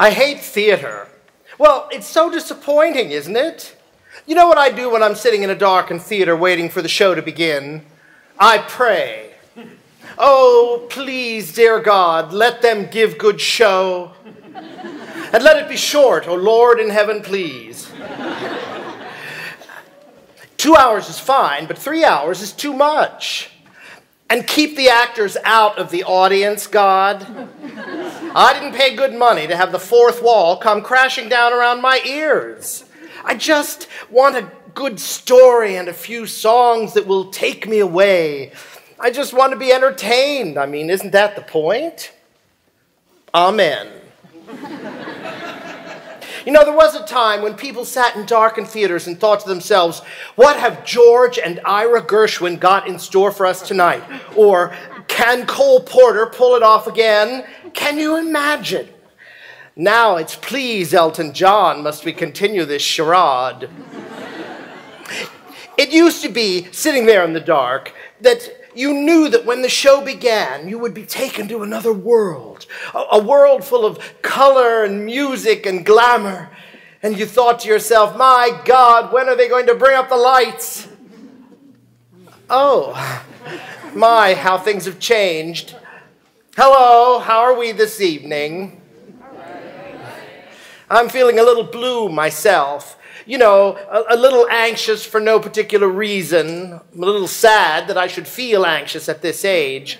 I hate theater. Well, it's so disappointing, isn't it? You know what I do when I'm sitting in a darkened theater waiting for the show to begin? I pray. Oh, please, dear God, let them give good show. And let it be short, oh Lord in heaven, please. 2 hours is fine, but 3 hours is too much. And keep the actors out of the audience, God. I didn't pay good money to have the fourth wall come crashing down around my ears. I just want a good story and a few songs that will take me away. I just want to be entertained. I mean, isn't that the point? Amen. You know, there was a time when people sat in darkened theaters and thought to themselves, what have George and Ira Gershwin got in store for us tonight? Or, can Cole Porter pull it off again? Can you imagine? Now it's, please, Elton John, must we continue this charade? It used to be, sitting there in the dark, that you knew that when the show began, you would be taken to another world, a world full of color and music and glamour. And you thought to yourself, my God, when are they going to bring up the lights? Oh, my, how things have changed. Hello, how are we this evening? I'm feeling a little blue myself. You know, a little anxious for no particular reason. I'm a little sad that I should feel anxious at this age.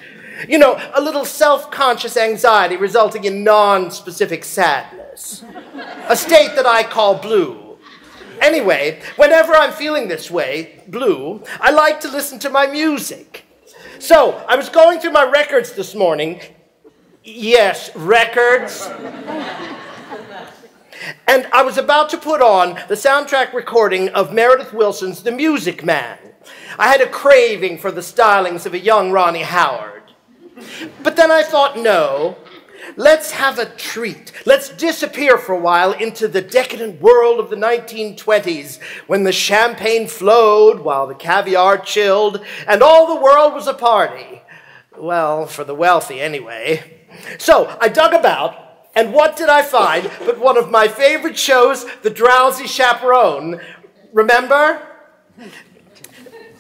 You know, a little self-conscious anxiety resulting in non-specific sadness. A state that I call blue. Anyway, whenever I'm feeling this way, blue, I like to listen to my music. So, I was going through my records this morning. Yes, records. And I was about to put on the soundtrack recording of Meredith Willson's The Music Man. I had a craving for the stylings of a young Ronnie Howard. But then I thought, no, let's have a treat. Let's disappear for a while into the decadent world of the 1920s, when the champagne flowed while the caviar chilled, and all the world was a party. Well, for the wealthy anyway. So I dug about, and what did I find but one of my favorite shows, the Drowsy Chaperone. Remember?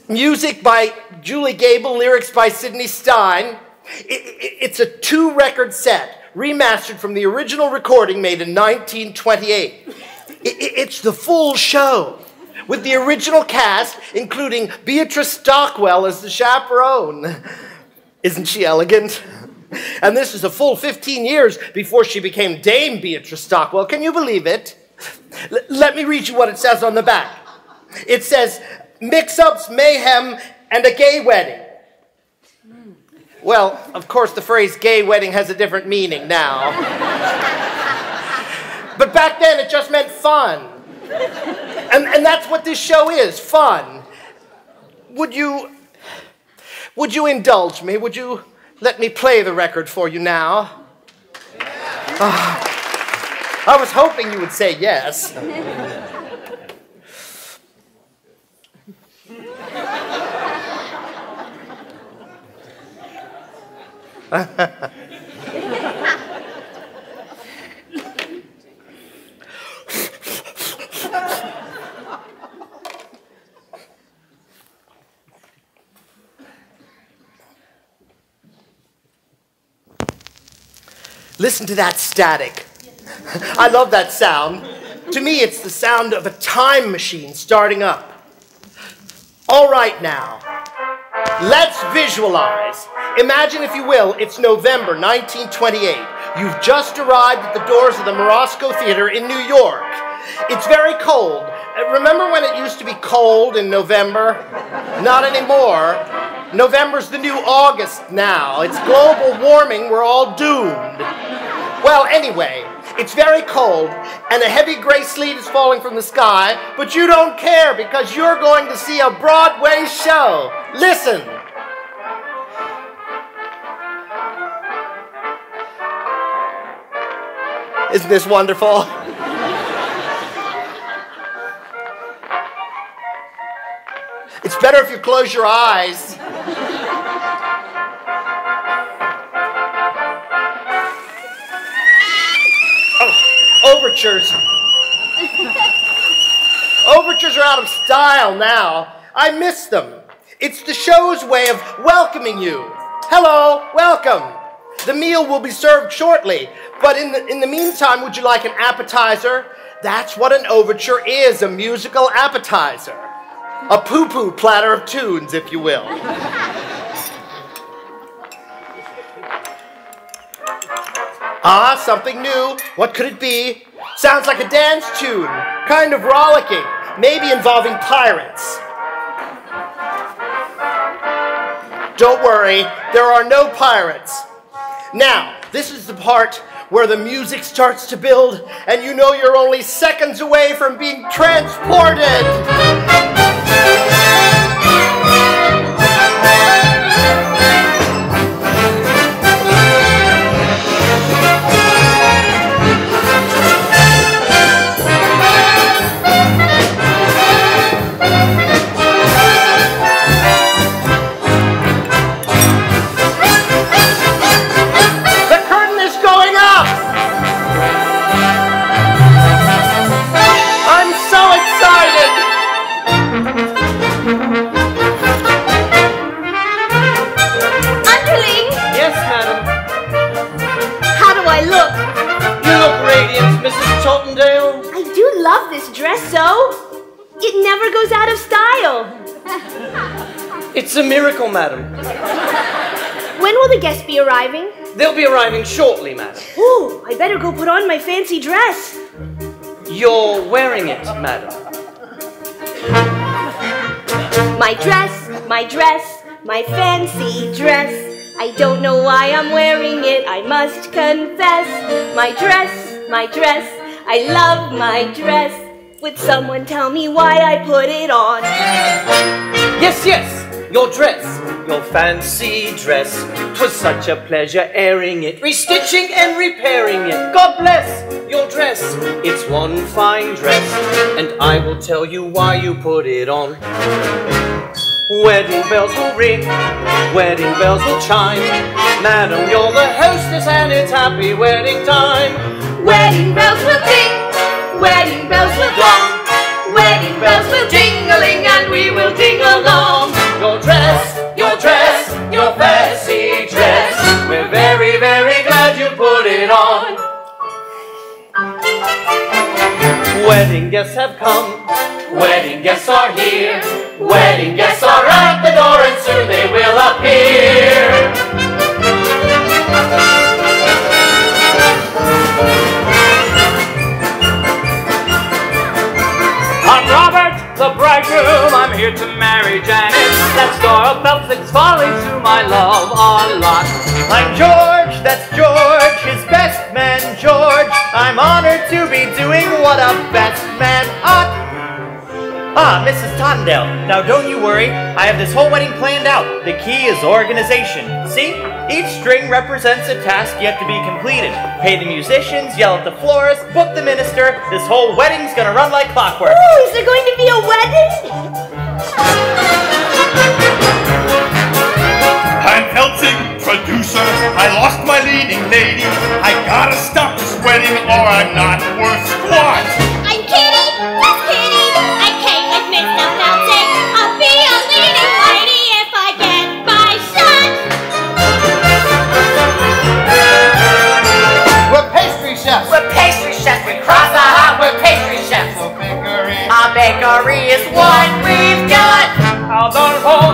Music by Julie Gable, lyrics by Sidney Stein. It's a 2-record set, remastered from the original recording made in 1928. It's the full show, with the original cast, including Beatrice Stockwell as the chaperone. Isn't she elegant? And this is a full 15 years before she became Dame Beatrice Stockwell. Can you believe it? Let me read you what it says on the back. It says, mix-ups, mayhem, and a gay wedding. Well, of course, the phrase gay wedding has a different meaning now. But back then, it just meant fun. And that's what this show is, fun. Would you indulge me? Would you let me play the record for you now? I was hoping you would say yes. Listen to that static. I love that sound. To me, it's the sound of a time machine starting up. All right now, let's visualize. Imagine, if you will, it's November 1928. You've just arrived at the doors of the Morosco Theater in New York. It's very cold. Remember when it used to be cold in November? Not anymore. November's the new August now. It's global warming. We're all doomed. Well, anyway, it's very cold, and a heavy gray sleet is falling from the sky, but you don't care because you're going to see a Broadway show. Listen. Isn't this wonderful? It's better if you close your eyes. Oh, overtures. Overtures are out of style now. I miss them. It's the show's way of welcoming you. Hello, welcome. The meal will be served shortly, but in the meantime, would you like an appetizer? That's what an overture is, a musical appetizer. A poo-poo platter of tunes, if you will. Ah, something new. What could it be? Sounds like a dance tune, kind of rollicking, maybe involving pirates. Don't worry, there are no pirates. Now, this is the part where the music starts to build, and you know you're only seconds away from being transported. Love this dress so. It never goes out of style. It's a miracle, madam. When will the guests be arriving? They'll be arriving shortly, madam. Ooh, I better go put on my fancy dress. You're wearing it, madam. My dress, my dress, my fancy dress. I don't know why I'm wearing it, I must confess. My dress, my dress. I love my dress. Would someone tell me why I put it on? Yes, yes, your dress, your fancy dress. 'Twas such a pleasure airing it, restitching and repairing it. God bless your dress, it's one fine dress, and I will tell you why you put it on. Wedding bells will ring, wedding bells will chime. Madam, you're the hostess and it's happy wedding time. Wedding bells will ding, wedding bells will gong, wedding bells will jingling and we will ding along. Your dress, your fancy dress. We're very, very glad you put it on. Wedding guests have come, wedding guests are here. Wedding guests are at the door and soon they will appear. I'm Robert, the bridegroom, I'm here to marry Janet. That star of Belfast's falling to my love a lot. I'm George, that's George, his best man George. I'm honored to be doing what a best man ought. Ah, Mrs. Tondale, now don't you worry, I have this whole wedding planned out. The key is organization. See? Each string represents a task yet to be completed. Pay the musicians, yell at the florist, book the minister. This whole wedding's gonna run like clockwork. Ooh, is there going to be a wedding? I'm Pelting, producer. I lost my leading lady. I gotta stop this wedding or I'm not worth squat. I'm Kitty, that's Kitty. I came with Mr. Pelting. I'll be a leading lady if I get my shot. We're pastry chefs. We're pastry chefs. We cross the hot. We're pastry chefs. Our bakery is what we've got. Adolfo,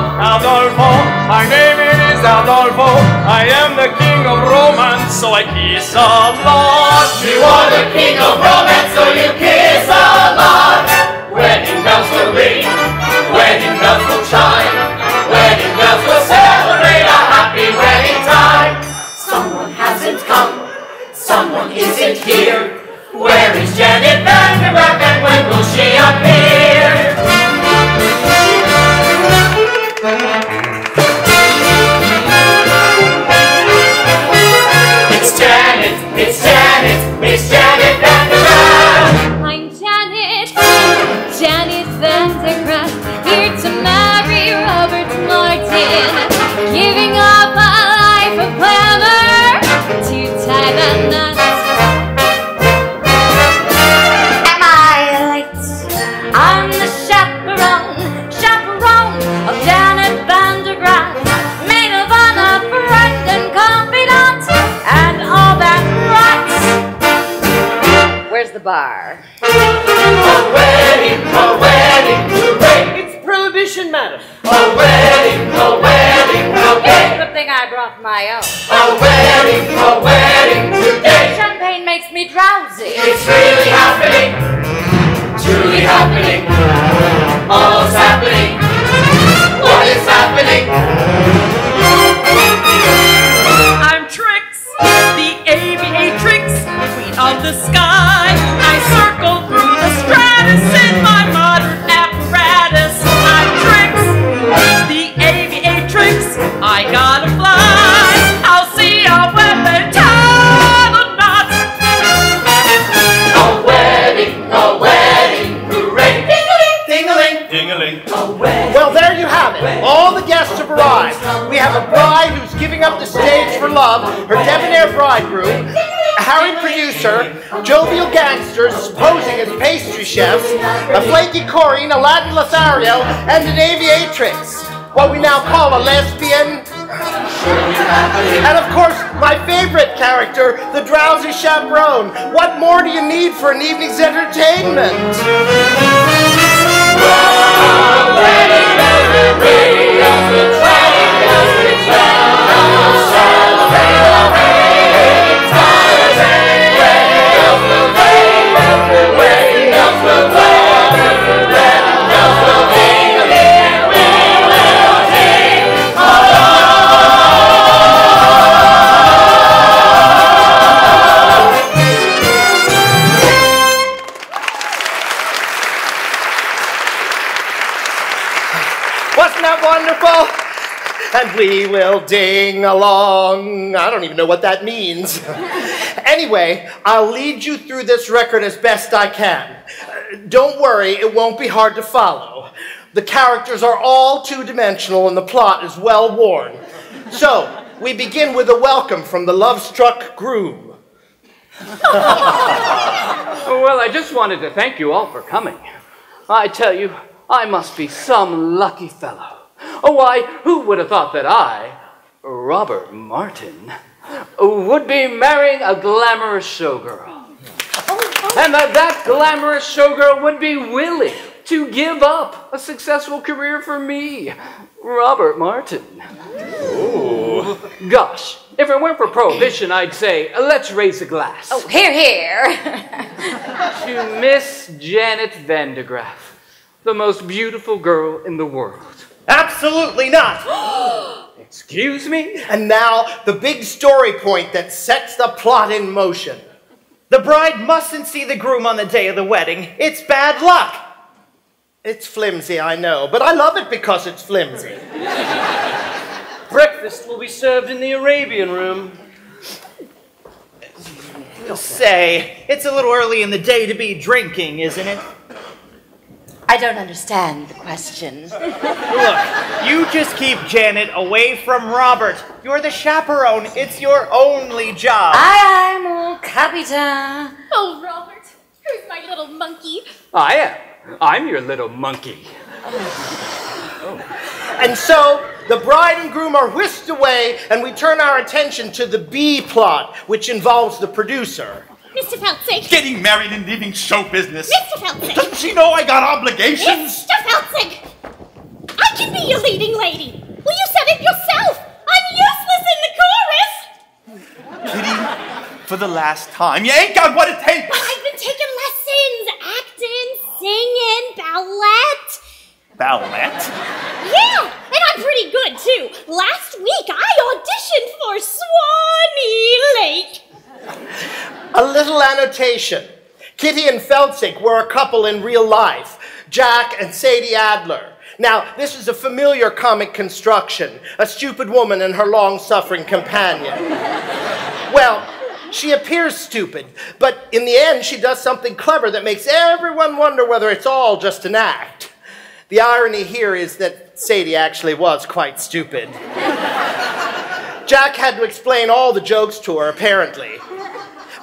my name is Adolfo. I am the king of romance, so I kiss a lot. You are the king of romance, so you kiss a lot. Wedding bells will ring, wedding bells will chime, wedding bells will celebrate a happy wedding time. Someone hasn't come, someone isn't here. Where is Janet Vanderberg and when will she appear? It's Janet Vandergraaf. I'm Janet, Janet Vandergraaf, here to marry Robert Martin, giving up a life of glamour to tie the knot. the bar. A wedding, hooray! It's prohibition, madam. A wedding, okay! Good thing I brought my own. A wedding today! Champagne makes me drowsy. It's really happening, truly happening, almost happening. What is happening? I'm Trix, the aviatrix, queen of the sky. I circle through the stratus in my modern apparatus. I'm Trix, the aviatrix. I gotta fly. I'll see you when they tie the knots. A wedding, hooray! Ding-a-ling, Ding-a-ling. a wedding. Well, there you have it. All the guests have arrived. We have a bride who's giving up the stage for love, her debonair bridegroom, a harried producer, jovial gangsters posing as pastry chefs, a flaky Corinne, a Latin Lothario, and an aviatrix, what we now call a lesbian. And of course, my favorite character, the Drowsy Chaperone. What more do you need for an evening's entertainment? Wasn't that wonderful? And we will ding along. I don't even know what that means. Anyway, I'll lead you through this record as best I can. Don't worry, it won't be hard to follow. The characters are all two-dimensional and the plot is well worn. So, we begin with a welcome from the love-struck groom. Well, I just wanted to thank you all for coming. I tell you, I must be some lucky fellow. Oh, why, who would have thought that I, Robert Martin, would be marrying a glamorous showgirl? And that glamorous showgirl would be willing to give up a successful career for me, Robert Martin. Ooh. Gosh, if it weren't for Prohibition, I'd say, let's raise a glass. Oh, hear, hear. To Miss Janet Vandegraff, the most beautiful girl in the world. Absolutely not! Excuse me? And now, the big story point that sets the plot in motion. The bride mustn't see the groom on the day of the wedding. It's bad luck. It's flimsy, I know, but I love it because it's flimsy. Breakfast will be served in the Arabian room. Say, it's a little early in the day to be drinking, isn't it? I don't understand the question. Look, you just keep Janet away from Robert. You're the chaperone. It's your only job. Aye, mon capitaine. Oh, Robert, who's my little monkey? I am. I'm your little monkey. And so, the bride and groom are whisked away, and we turn our attention to the B plot, which involves the producer. Mr. Feltzig. Getting married and leaving show business. Mr. Feltzig. Doesn't she know I got obligations? Mr. Feltzig. I can be your leading lady. Well, you said it yourself. I'm useless in the chorus. Kitty, for the last time, you ain't got what it takes. Well, I've been taking lessons. Acting, singing, ballet. Ballet? Yeah, and I'm pretty good, too. Last week, I auditioned for Swanee Lake. A little annotation. Kitty and Feltzig were a couple in real life, Jack and Sadie Adler. Now, this is a familiar comic construction, a stupid woman and her long-suffering companion. Well, she appears stupid, but in the end, she does something clever that makes everyone wonder whether it's all just an act. The irony here is that Sadie actually was quite stupid. Jack had to explain all the jokes to her, apparently.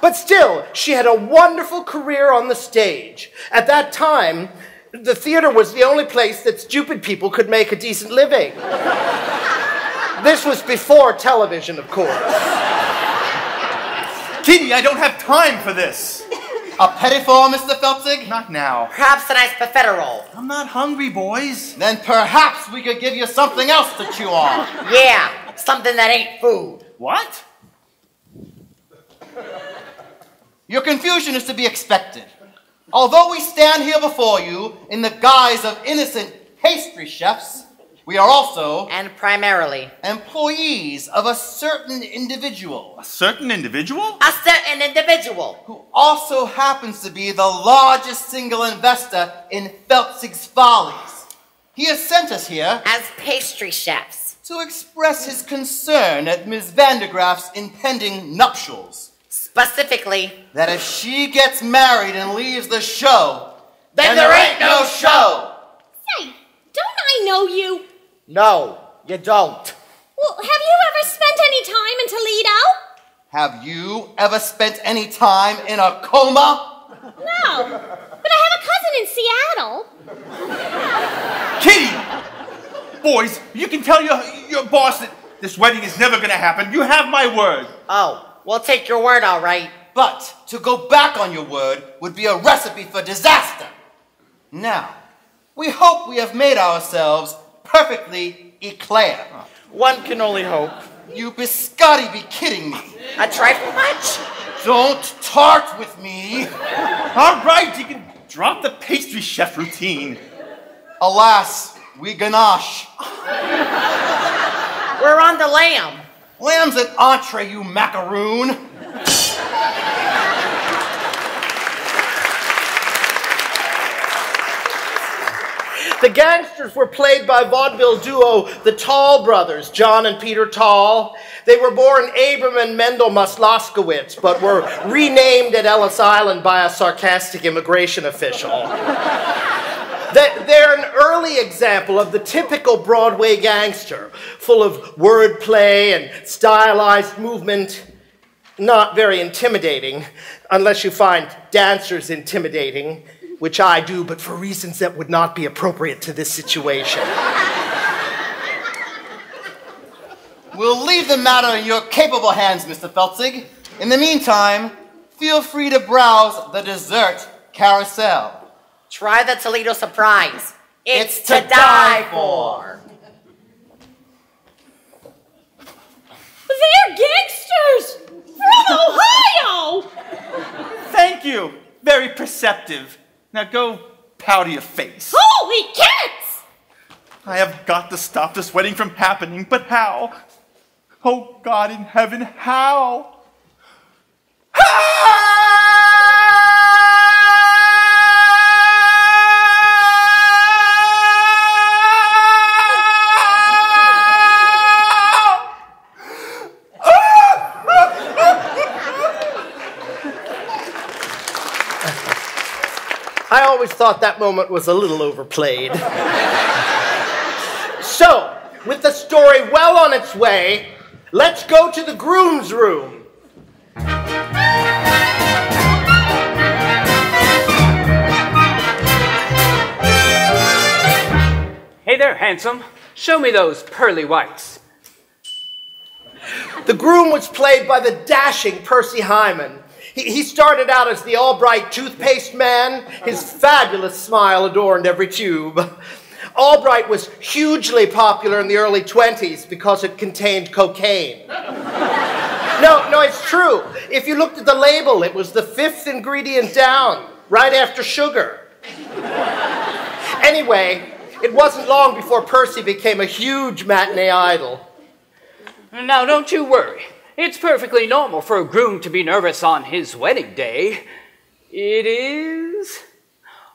But still, she had a wonderful career on the stage. At that time, the theater was the only place that stupid people could make a decent living. This was before television, of course. Kitty, I don't have time for this. A petit four, Mr. Feltzig? Not now. Perhaps a nice buffet roll. I'm not hungry, boys. Then perhaps we could give you something else to chew on. Yeah, something that ain't food. What? Your confusion is to be expected. Although we stand here before you in the guise of innocent pastry chefs, we are also, And primarily, employees of a certain individual. A certain individual? a certain individual. Who also happens to be the largest single investor in Feltzig's Follies. He has sent us here As pastry chefs. to express his concern at Ms. Vandergraaf's impending nuptials. Specifically, That if she gets married and leaves the show, then there ain't no show. Say, don't I know you? No, you don't. Well, have you ever spent any time in Toledo? have you ever spent any time in a coma? No, but I have a cousin in Seattle. Kitty! Boys, you can tell your boss that this wedding is never going to happen. You have my word. Oh, we'll take your word, all right. But to go back on your word would be a recipe for disaster. Now, we hope we have made ourselves perfectly eclair. One can only hope. You biscotti be kidding me. A trifle much? Don't tart with me. All right, you can drop the pastry chef routine. Alas, we ganache. We're on the lamb. Lamb's an entree, you macaroon. The gangsters were played by vaudeville duo the Tall brothers, John and Peter Tall. They were born Abram and Mendel Moskowitz, but were renamed at Ellis Island by a sarcastic immigration official. They're an early example of the typical Broadway gangster, full of wordplay and stylized movement. Not very intimidating, unless you find dancers intimidating, which I do, but for reasons that would not be appropriate to this situation. We'll leave the matter in your capable hands, Mr. Feltzig. In the meantime, feel free to browse the dessert carousel. Try the Toledo surprise. It's to to die for. They're gangsters from Ohio! Thank you. Very perceptive. Now go powder your face. Holy cats! I have got to stop this wedding from happening, but how? Oh, God in heaven, how? I always thought that moment was a little overplayed. So, with the story well on its way, let's go to the groom's room. Hey there, handsome. Show me those pearly whites. The groom was played by the dashing Percy Hyman. He started out as the Albright toothpaste man. His fabulous smile adorned every tube. Albright was hugely popular in the early 20s because it contained cocaine. No, it's true. If you looked at the label, it was the 5th ingredient down, right after sugar. Anyway, it wasn't long before Percy became a huge matinee idol. Now, don't you worry. It's perfectly normal for a groom to be nervous on his wedding day. It is...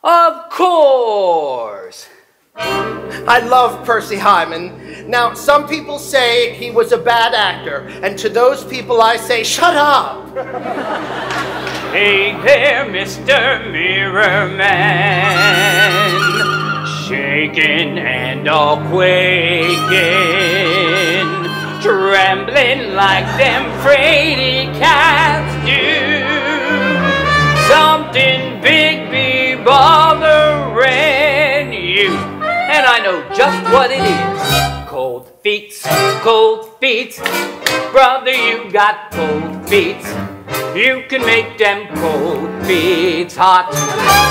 Of course. I love Percy Hyman. Now, some people say he was a bad actor, and to those people I say, shut up. Hey there, Mr. Mirror Man, shaking and all quaking, trembling like them fraidy cats do. Something big be bothering you, and I know just what it is. Cold feet, brother, you got cold feet. You can make them cold feet hot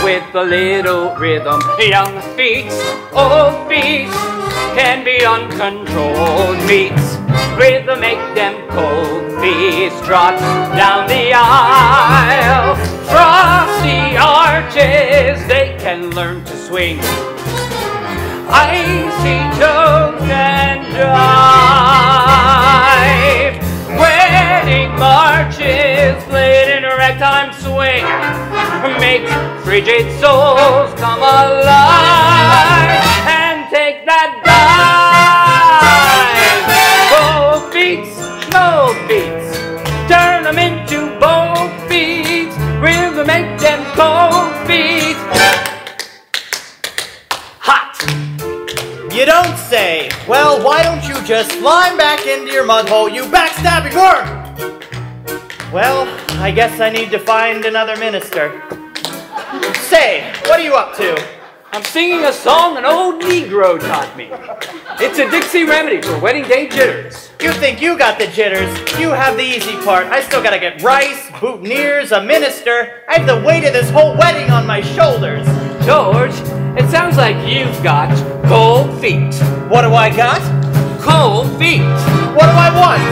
with a little rhythm. Young feet, old feet can be uncontrolled beats. Rhythm make them cold feet trot down the aisle. Frosty arches, they can learn to swing. Icy toes and jive. Wedding marches played in a ragtime swing make frigid souls come alive and take that dive. Cold beats, slow beats, turn them into bold beats. Rhythm make them cold beats hot. You don't say. Well, why don't you just climb back into your mud hole, you backstabbing worm? Well, I guess I need to find another minister. Say, what are you up to? I'm singing a song an old Negro taught me. It's a Dixie remedy for wedding day jitters. You think you got the jitters? You have the easy part. I still gotta get rice, boutonnieres, a minister. I have the weight of this whole wedding on my shoulders. George, it sounds like you've got cold feet. What do I got? Cold feet. What do I want?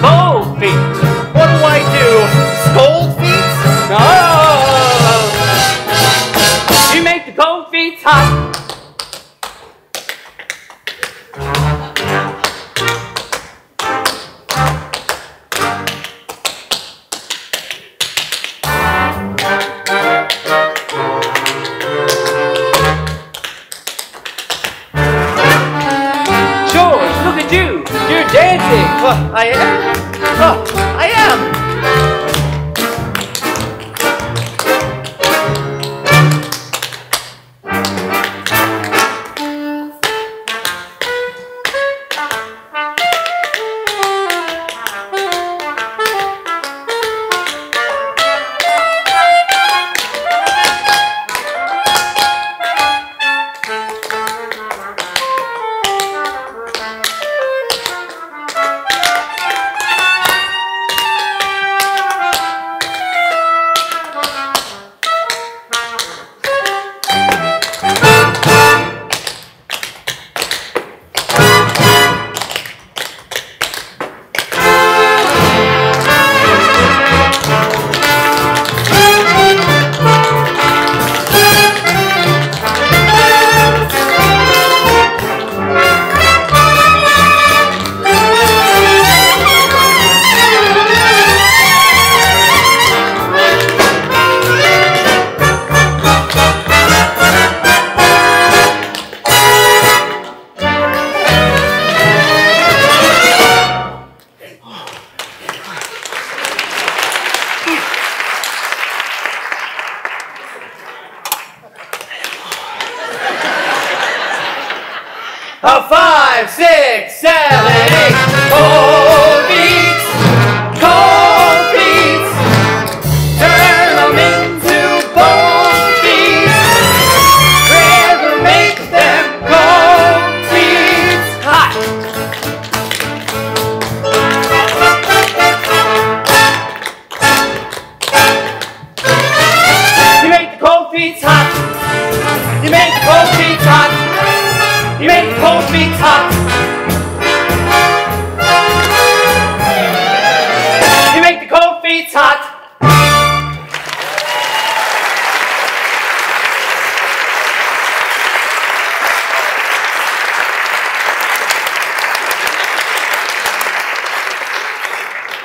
Cold feet. What do I do? Scold feet? No! You make the cold feet hot. You're dancing! I am? I am! A 5, 6, 7, 8. Cold beats, cold beats. Turn them into bold beats. Rather make them cold beats hot. You make the cold beats hot. You make the cold beats hot. You make the cold feet hot. You make the cold feet hot.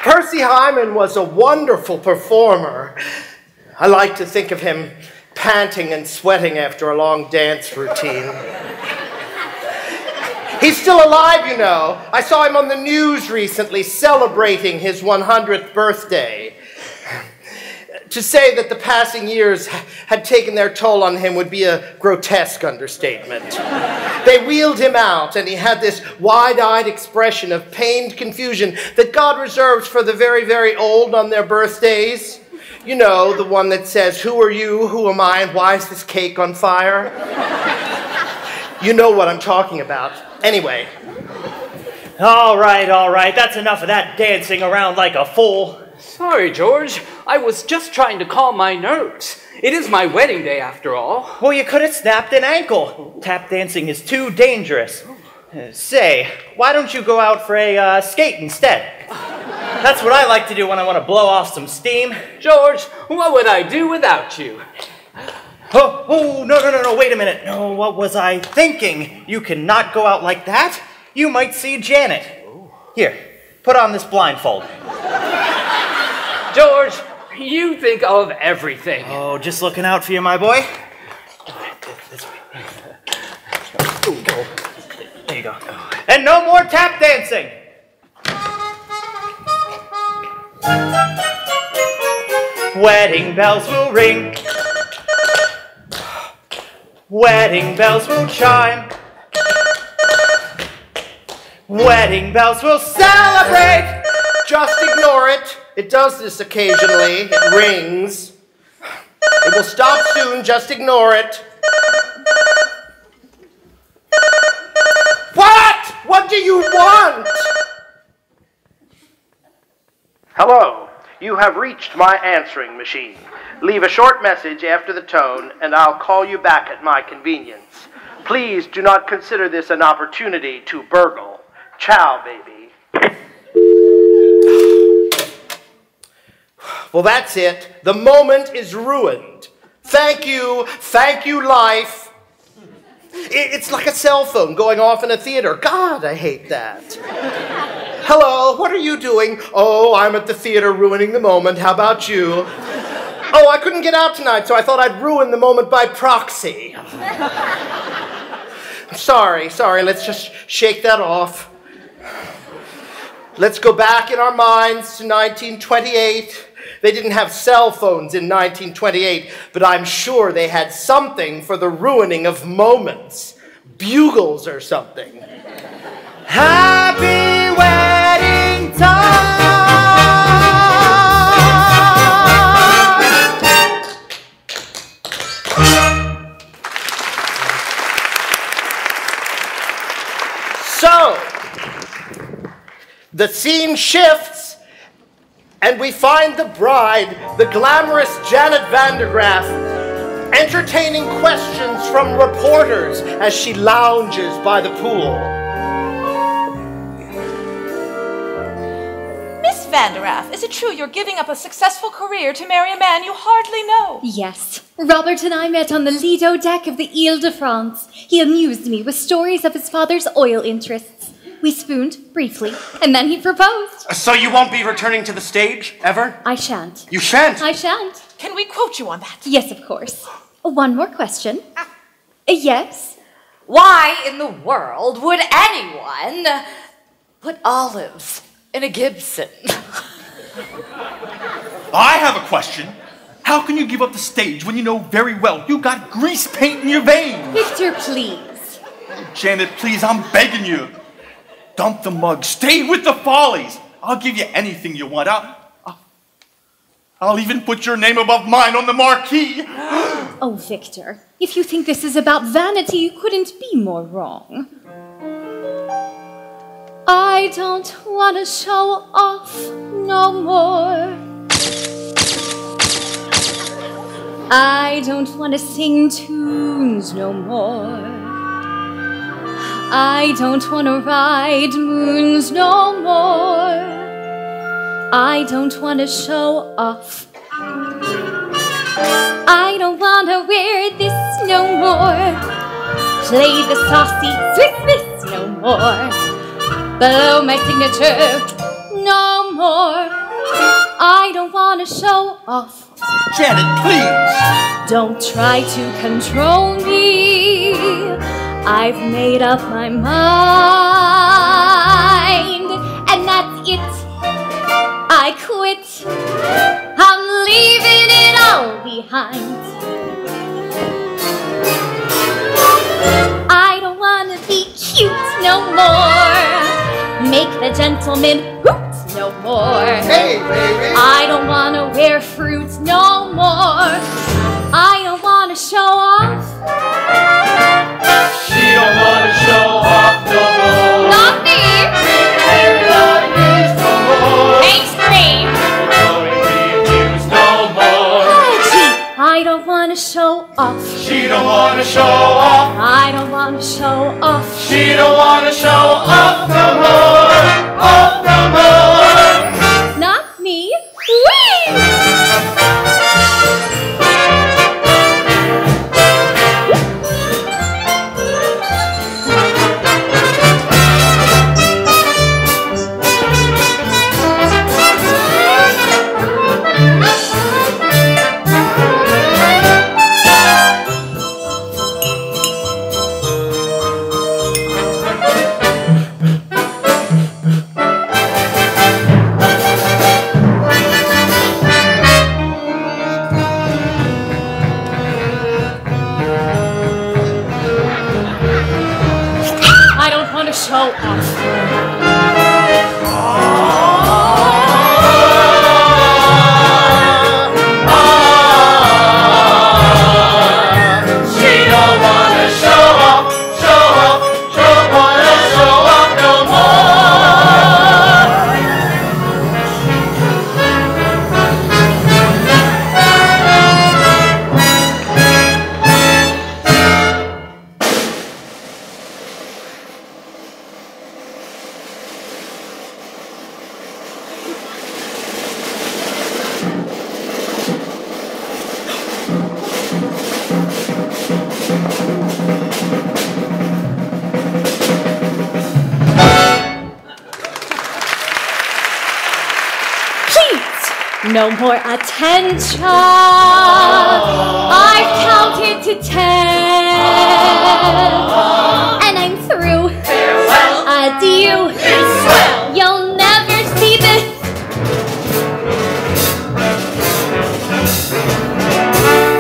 Percy Hyman was a wonderful performer. I like to think of him panting and sweating after a long dance routine. He's still alive, you know. I saw him on the news recently celebrating his 100th birthday. To say that the passing years had taken their toll on him would be a grotesque understatement. They wheeled him out, and he had this wide-eyed expression of pained confusion that God reserves for the very, very old on their birthdays. You know, the one that says, "Who are you? Who am I? And why is this cake on fire?" You know what I'm talking about. Anyway. All right, that's enough of that dancing around like a fool. Sorry, George. I was just trying to calm my nerves. It is my wedding day, after all. Well, you could have snapped an ankle. Tap dancing is too dangerous. Say, why don't you go out for a skate instead? That's what I like to do when I want to blow off some steam. George, what would I do without you? Oh, no, wait a minute. No, what was I thinking? You cannot go out like that. You might see Janet. Here, put on this blindfold. George, you think of everything. Oh, just looking out for you, my boy. This way. There you go. And no more tap dancing. Wedding bells will ring. Wedding bells will chime. Wedding bells will celebrate. Just ignore it. It does this occasionally. It rings. It will stop soon. Just ignore it. What? What do you want? Hello. You have reached my answering machine. Leave a short message after the tone, and I'll call you back at my convenience. Please do not consider this an opportunity to burgle. Ciao, baby. Well, that's it. The moment is ruined. Thank you, life. It's like a cell phone going off in a theater. God, I hate that. Hello, what are you doing? Oh, I'm at the theater ruining the moment. How about you? Oh, I couldn't get out tonight, so I thought I'd ruin the moment by proxy. Sorry, let's just shake that off. Let's go back in our minds to 1928. They didn't have cell phones in 1928, but I'm sure they had something for the ruining of moments. Bugles or something. Happy wedding time! So, the scene shifts, and we find the bride, the glamorous Janet Vandergraff, entertaining questions from reporters as she lounges by the pool. Miss Vandergraff, is it true you're giving up a successful career to marry a man you hardly know? Yes. Robert and I met on the Lido deck of the Ile de France. He amused me with stories of his father's oil interests. We spooned, briefly, and then he proposed. So you won't be returning to the stage, ever? I shan't. You shan't? I shan't. Can we quote you on that? Yes, of course. One more question. Yes? Why in the world would anyone put olives in a Gibson? I have a question. How can you give up the stage when you know very well you got grease paint in your veins? Victor, please. Janet, please, I'm begging you. Dump the mug. Stay with the Follies. I'll give you anything you want. I'll even put your name above mine on the marquee. Oh, Victor, if you think this is about vanity, you couldn't be more wrong. I don't want to show off no more. I don't want to sing tunes no more. I don't want to ride moons no more. I don't want to show off. I don't want to wear this no more. Play the saucy Swiss miss no more. Blow my signature no more. I don't want to show off. Janet, please. Don't try to control me. I've made up my mind, and that's it. I quit. I'm leaving it all behind. I don't want to be cute no more. Make the gentleman hoot no more. Hey, baby. I don't want to wear fruit no more. I don't want to show off. She don't want to show off no more. Not me. We ain't got news no more. Thanks, Green. I don't want to show off. She don't want to show off. I don't want to show off. She don't want to show off no more. Off no more. Not me. Whee! Show off. No more attention. I've counted to 10. And I'm through. Farewell. Adieu. It's swell. You'll never see this.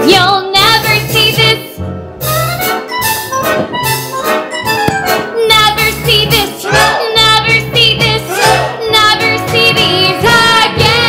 You'll never see this. Never see this. Never see this. Never see these again.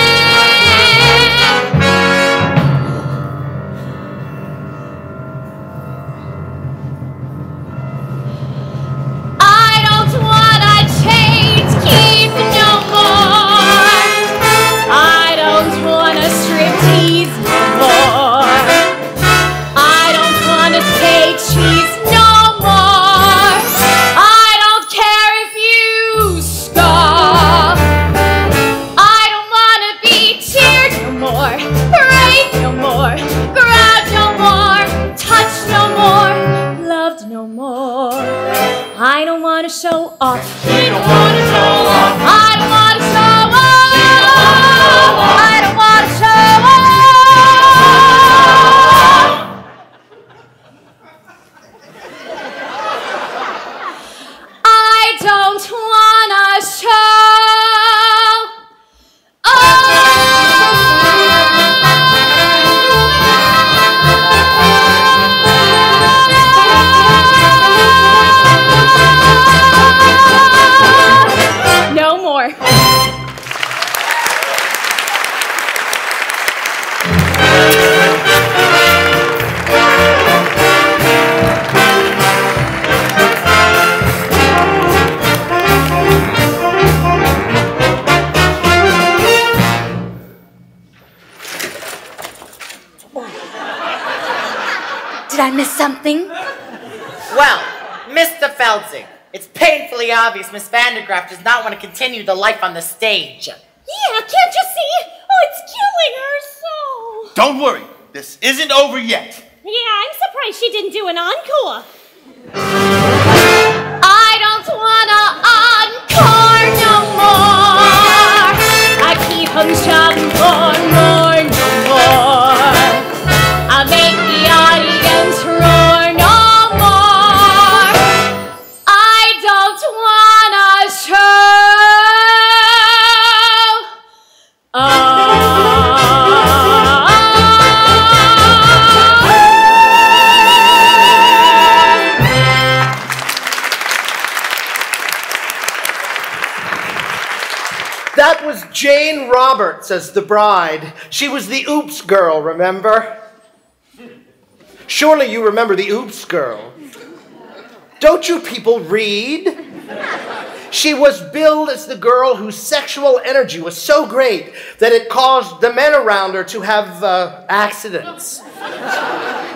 Show off. She don't want to show off. I don't want to show off. I don't want to show off. I don't want to show Did I miss something? Well, Mr. Feldzig, it's painfully obvious Miss Vandergraft does not want to continue the life on the stage. Yeah, can't you see? Oh, it's killing her so. Don't worry, this isn't over yet. Yeah, I'm surprised she didn't do an encore. I don't wanna encore no more. I keep on shouting for more, no more. I make the audience roar no more. I don't wanna show. That was Jane Roberts as the bride. She was the Oops girl, remember? Surely you remember the Oops girl. Don't you people read? She was billed as the girl whose sexual energy was so great that it caused the men around her to have accidents.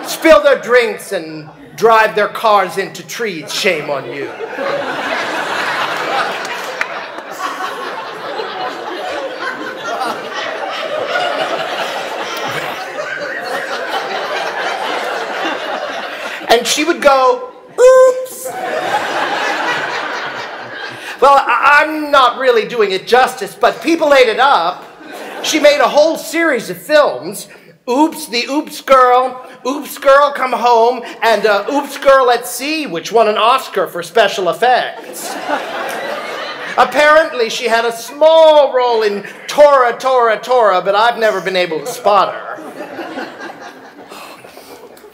Spill their drinks and drive their cars into trees. Shame on you. And she would go, oops. Well, I'm not really doing it justice, but people ate it up. She made a whole series of films. Oops, the Oops Girl, Come Home, and Oops Girl at Sea, which won an Oscar for special effects. Apparently, she had a small role in Tora, but I've never been able to spot her.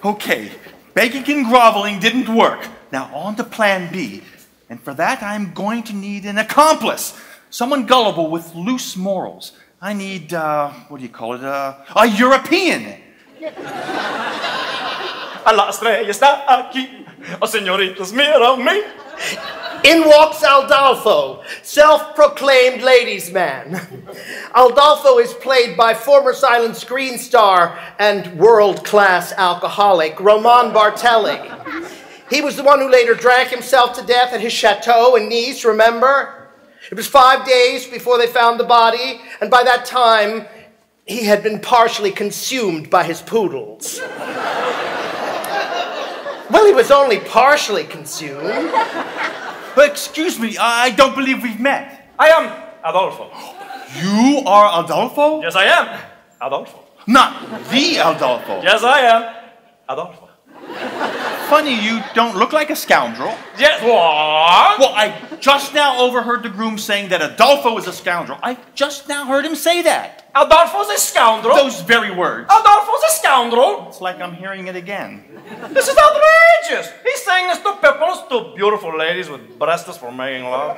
Okay, begging and groveling didn't work. Now on to plan B. And for that, I'm going to need an accomplice. Someone gullible with loose morals. I need, what do you call it, a European. A la estrella está aquí. Oh, señoritas, mira me. In walks Aldolfo, self-proclaimed ladies' man. Aldolfo is played by former silent screen star and world-class alcoholic Roman Bartelli. He was the one who later drank himself to death at his chateau in Nice, remember? It was 5 days before they found the body, and by that time, he had been partially consumed by his poodles. Well, he was only partially consumed. But excuse me, I don't believe we've met. I am Adolfo. You are Adolfo? Yes, I am Adolfo. Not the Adolfo. Yes, I am Adolfo. Funny, you don't look like a scoundrel. Yes, what? Well, I just now overheard the groom saying that Adolfo is a scoundrel. I just now heard him say that. Adolfo's a scoundrel? Those very words. Adolfo's a scoundrel? It's like I'm hearing it again. This is outrageous. He's saying this to people, to beautiful ladies with breasts for making love.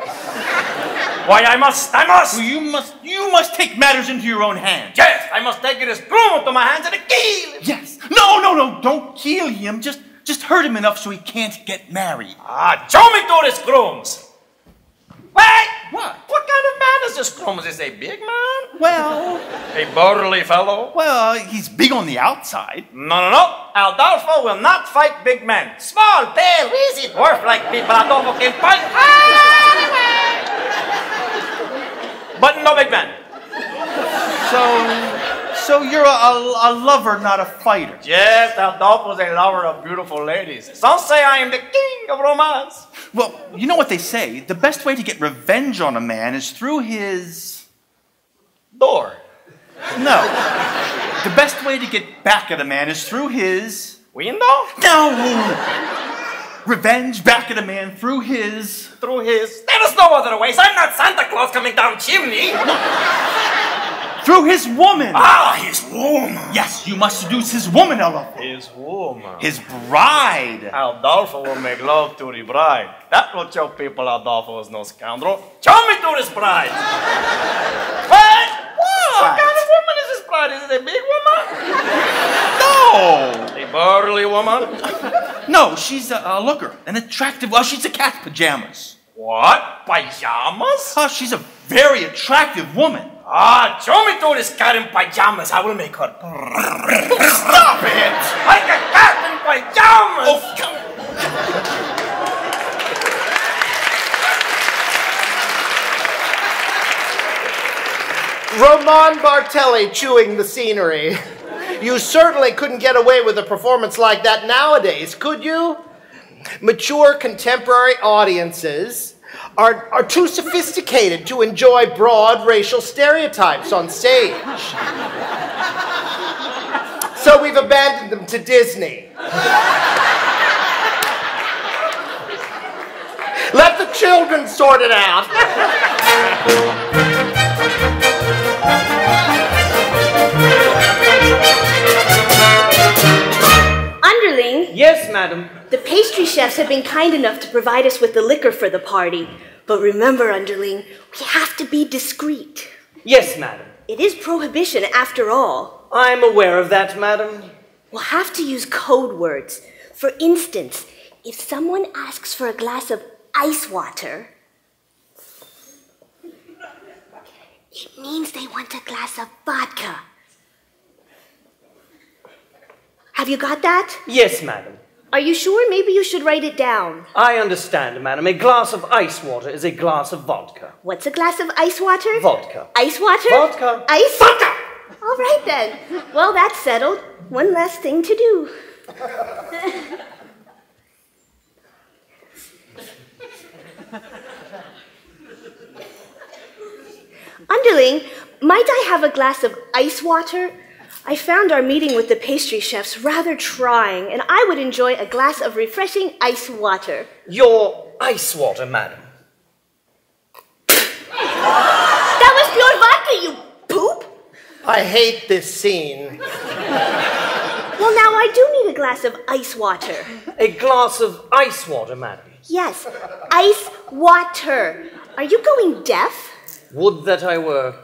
Why, I must. Well, you must take matters into your own hands. Yes, I must take this groom into my hands and kill him. Yes. No, don't kill him. Just hurt him enough so he can't get married. Show me to this grooms. Wait! What? What kind of man is this groom? Is this a big man? Well... A burly fellow? Well, he's big on the outside. No. Adolfo will not fight big men. Small, pale, easy, dwarf-like people Adolfo can fight anyway. But no big men. So you're a lover, not a fighter. Yes, Adolfo's a lover of beautiful ladies. Some say I am the king of romance. Well, you know what they say. The best way to get revenge on a man is through his... door. No. The best way to get back at a man is through his... window? No! Revenge back at a man through his... Through his... There is no other ways. I'm not Santa Claus coming down chimney. Through his woman. His woman. Yes, you must seduce his woman, Adolfo. His woman. His bride. Adolfo will make love to the bride. That will show people Adolfo is no scoundrel. Show me to this bride. What? What kind of woman is this bride? Is it a big woman? No. A burly woman? No, she's a looker. An attractive... Well, she's a cat pajamas. What? Pajamas? Oh, she's a very attractive woman. Show me to this cat in pajamas. I will make her. Stop it! Like a cat in pajamas! Oh, come Roman Bartelli chewing the scenery. You certainly couldn't get away with a performance like that nowadays, could you? Mature contemporary audiences are too sophisticated to enjoy broad racial stereotypes on stage. So we've abandoned them to Disney. Let the children sort it out. Underling? Yes, madam. The pastry chefs have been kind enough to provide us with the liquor for the party. But remember, Underling, we have to be discreet. Yes, madam. It is prohibition after all. I'm aware of that, madam. We'll have to use code words. For instance, if someone asks for a glass of ice water, It means they want a glass of vodka. Have you got that? Yes, madam. Are you sure? Maybe you should write it down. I understand, madam. A glass of ice water is a glass of vodka. What's a glass of ice water? Vodka. Ice water? Vodka. Ice? Vodka! All right, then. Well, that's settled. One last thing to do. Underling, might I have a glass of ice water? I found our meeting with the pastry chefs rather trying, and I would enjoy a glass of refreshing ice water. Your ice water, madam. That was pure vodka, you poop! I hate this scene. Well, now I do need a glass of ice water. A glass of ice water, madam. Yes, ice water. Are you going deaf? Would that I were.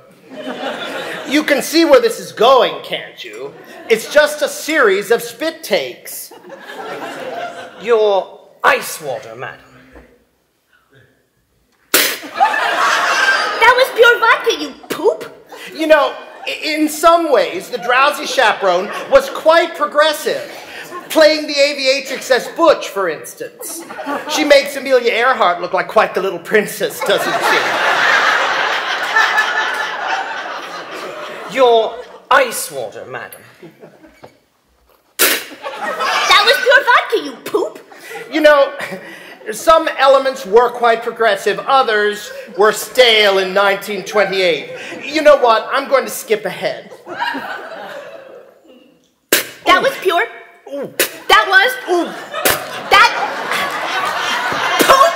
You can see where this is going, can't you? It's just a series of spit takes. Your ice water, madam. That was pure vodka, you poop! You know, in some ways, the Drowsy Chaperone was quite progressive. Playing the aviatrix as Butch, for instance. She makes Amelia Earhart look like quite the little princess, doesn't she? Your ice water, madam. That was pure vodka, you poop! You know, some elements were quite progressive, others were stale in 1928. You know what? I'm going to skip ahead. That was pure. Ooh. That was. Ooh. That. Poop!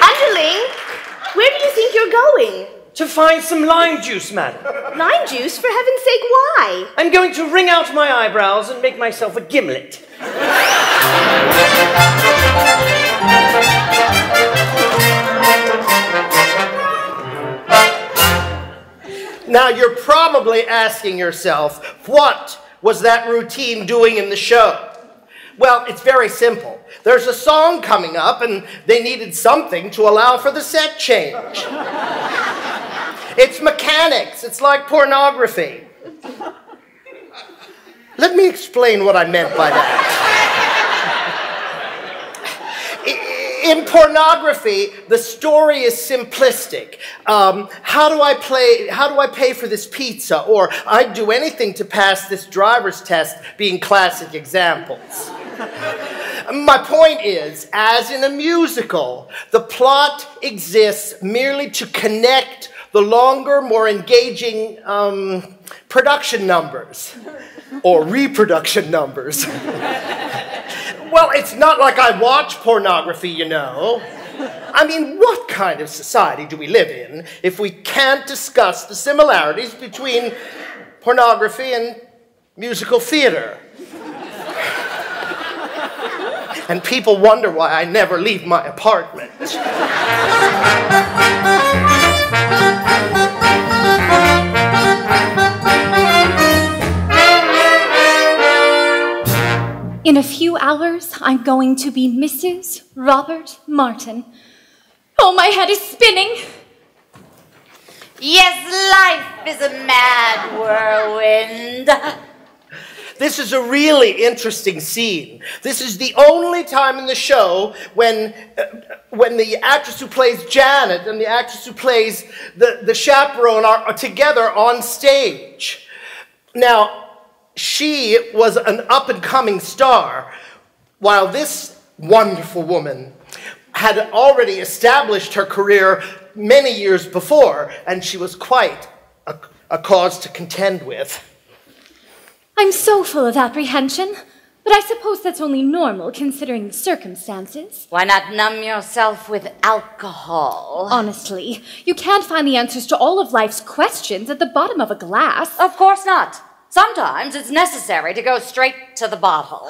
Underling, where do you think you're going? To find some lime juice, madam. Lime juice? For heaven's sake, why? I'm going to wring out my eyebrows and make myself a gimlet. Now, you're probably asking yourself, what was that routine doing in the show? Well, it's very simple. There's a song coming up, and they needed something to allow for the set change. It's mechanics. It's like pornography. Let me explain what I meant by that. In pornography, the story is simplistic. How do I pay for this pizza? Or I'd do anything to pass this driver's test, being classic examples. My point is, as in a musical, the plot exists merely to connect the longer, more engaging production numbers. Or reproduction numbers. Well, it's not like I watch pornography, you know. I mean, what kind of society do we live in if we can't discuss the similarities between pornography and musical theater? And people wonder why I never leave my apartment. In a few hours, I'm going to be Mrs. Robert Martin. Oh, my head is spinning. Yes, life is a mad whirlwind. This is a really interesting scene. This is the only time in the show when the actress who plays Janet and the actress who plays the chaperone are together on stage. Now, she was an up-and-coming star, while this wonderful woman had already established her career many years before, and she was quite a cause to contend with. I'm so full of apprehension, but I suppose that's only normal considering the circumstances. Why not numb yourself with alcohol? Honestly, you can't find the answers to all of life's questions at the bottom of a glass. Of course not. Sometimes it's necessary to go straight to the bottle.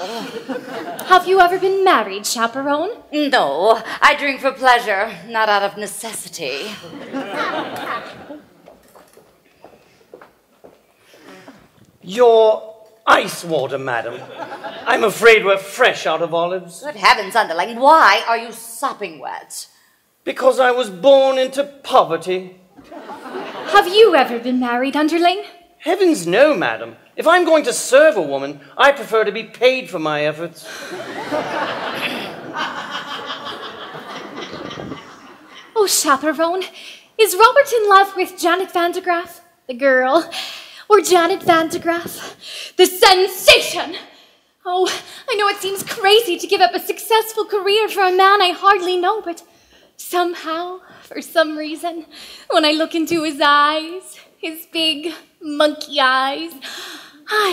Have you ever been married, Chaperone? No, I drink for pleasure, not out of necessity. Your Ice water, madam. I'm afraid we're fresh out of olives. Good heavens, underling, why are you sopping wet? Because I was born into poverty. Have you ever been married, underling? Heavens no, madam. If I'm going to serve a woman, I prefer to be paid for my efforts. Oh, Chaperone, is Robert in love with Janet Van de Graaff, the girl? Or Janet Van de Graaff, the sensation? Oh, I know it seems crazy to give up a successful career for a man I hardly know, but somehow, for some reason, when I look into his eyes, his big monkey eyes,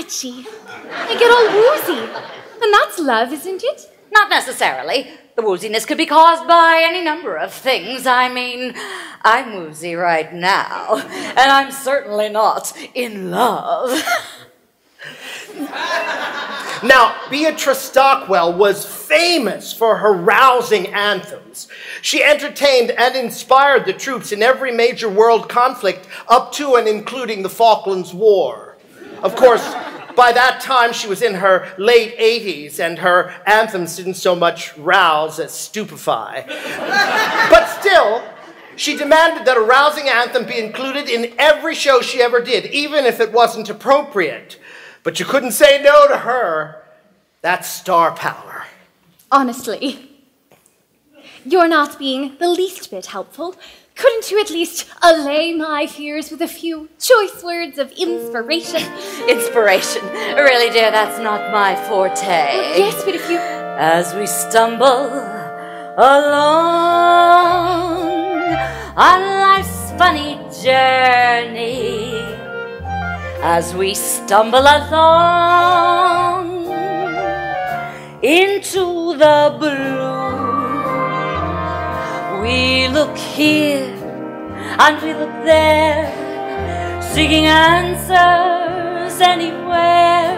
gee, I get all woozy. And that's love, isn't it? Not necessarily. The wooziness could be caused by any number of things. I mean, I'm woozy right now, and I'm certainly not in love. Now, Beatrice Stockwell was famous for her rousing anthems. She entertained and inspired the troops in every major world conflict up to and including the Falklands War. Of course, by that time, she was in her late 80s, and her anthems didn't so much rouse as stupefy. But still, she demanded that a rousing anthem be included in every show she ever did, even if it wasn't appropriate. But you couldn't say no to her. That's star power. Honestly, you're not being the least bit helpful. Couldn't you at least allay my fears with a few choice words of inspiration? Inspiration? Really, dear, that's not my forte. Yes, but if you... As we stumble along on life's funny journey, as we stumble along into the blue, we look here and we look there, seeking answers anywhere,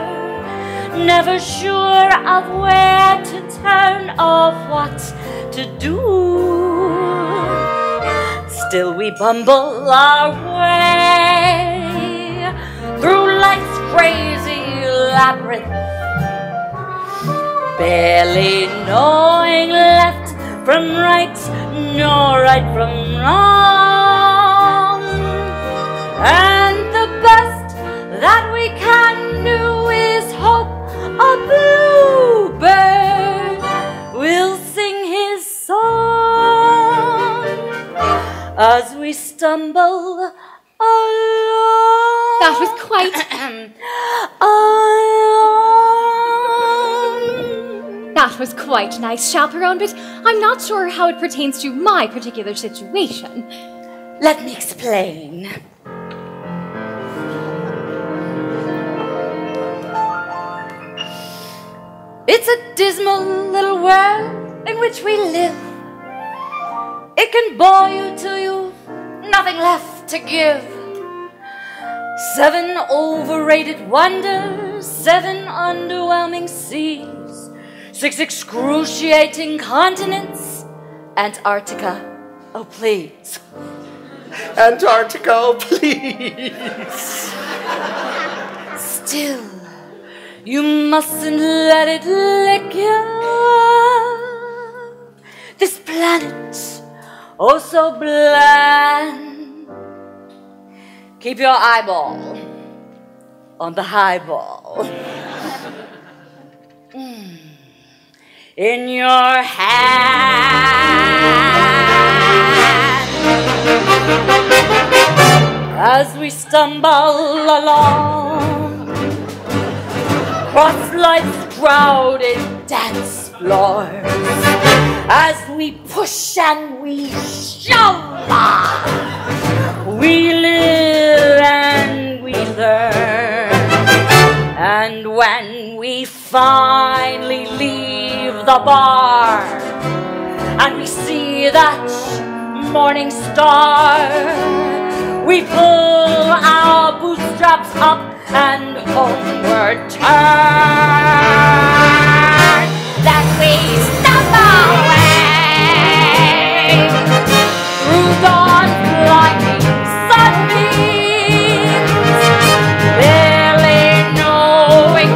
never sure of where to turn or what to do. Still we bumble our way through life's crazy labyrinth, barely knowing left from right, nor right from wrong. And the best that we can do is hope a bluebird will sing his song as we stumble along. That was quite... That was quite nice, Chaperone, but I'm not sure how it pertains to my particular situation. Let me explain. It's a dismal little world in which we live. It can bore you till you've nothing left to give. 7 overrated wonders, 7 underwhelming seas, 6 excruciating continents, Antarctica, oh please. Antarctica, oh please. Still, you mustn't let it lick you. This planet, oh so bland. Keep your eyeball on the highball. In your hand. As we stumble along across life's crowded dance floors, as we push and we shove, we live and we learn. And when we finally leave the bar and we see that morning star, we pull our bootstraps up and homeward turn. Then we stumble away through dawn's blinding sunbeams, barely knowing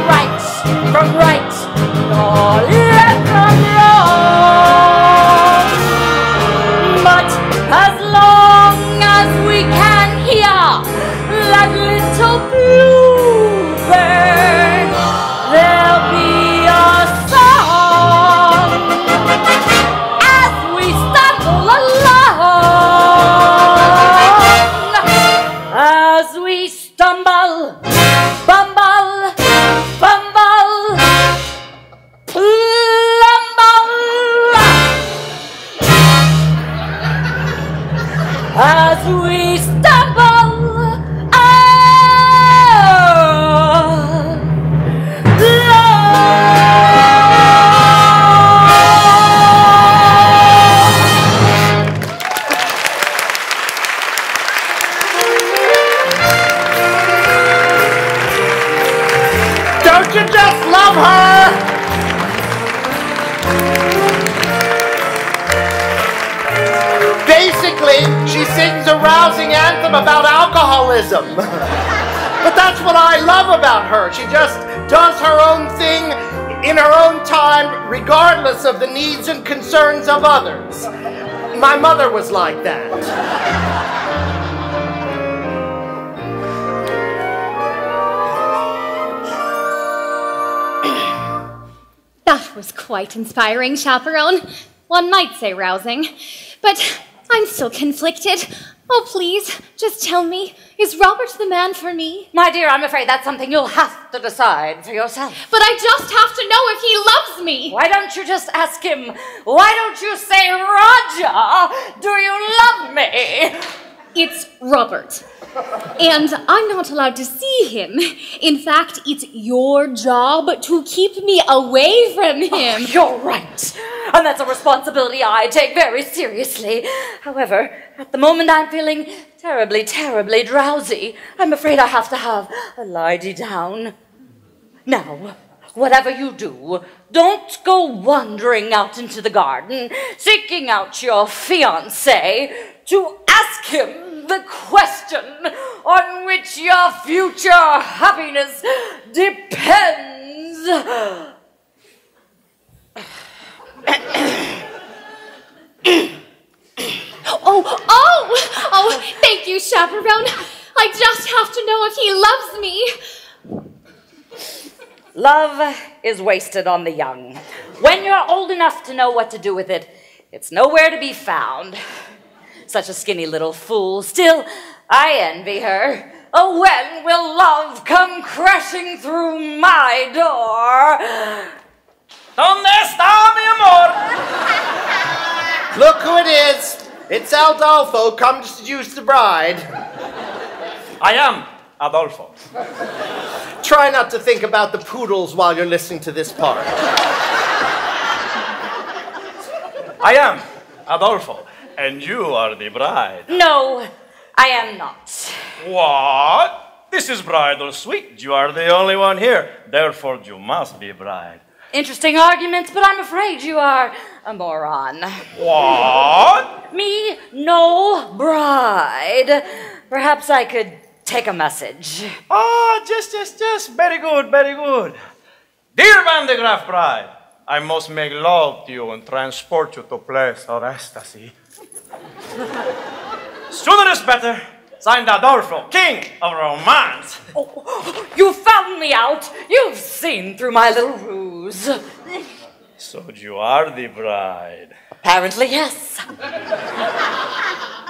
as we stumble. Don't you just love her? Basically, she sings a rousing anthem about alcoholism. But that's what I love about her. She just does her own thing in her own time, regardless of the needs and concerns of others. My mother was like that. That was quite inspiring, Chaperone. One might say rousing. But I'm still conflicted. Oh, please, just tell me, is Robert the man for me? My dear, I'm afraid that's something you'll have to decide for yourself. But I just have to know if he loves me. Why don't you just ask him? Why don't you say, Roger, do you love me? It's Robert. And I'm not allowed to see him. In fact, it's your job to keep me away from him. Oh, you're right. And that's a responsibility I take very seriously. However, at the moment I'm feeling terribly, terribly drowsy. I'm afraid I have to have a lie-de down. Now, whatever you do, don't go wandering out into the garden, seeking out your fiancé to ask him the question on which your future happiness depends. Oh, thank you, Chaperone. I just have to know if he loves me. Love is wasted on the young. When you're old enough to know what to do with it, it's nowhere to be found. Such a skinny little fool. Still, I envy her. Oh, when will love come crashing through my door? ¿Dónde está mi amor? Look who it is. It's Adolfo, come to seduce the bride. I am Adolfo. Try not to think about the poodles while you're listening to this part. I am Adolfo, and you are the bride. No, I am not. What? This is bridal suite. You are the only one here. Therefore, you must be bride. Interesting arguments, but I'm afraid you are a moron. What? Me, no bride. Perhaps I could take a message. Oh, just. Very good, very good. Dear Van de Graaf bride, I must make love to you and transport you to a place of ecstasy. Sooner is better. Signed Adolfo, king of romance. Oh, you found me out. You've seen through my little ruse. So you are the bride. Apparently, yes.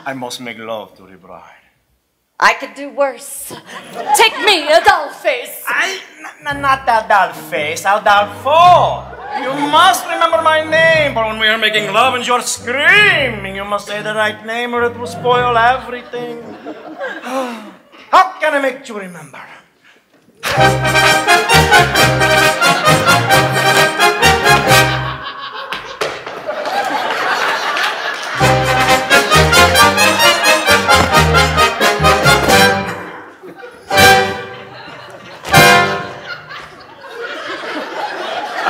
I must make love to the bride. I could do worse. Take me, Adolphus. Not Adolphus, Adolfo. You must remember my name, but when we are making love and you're screaming, you must say the right name or it will spoil everything. How can I make you remember?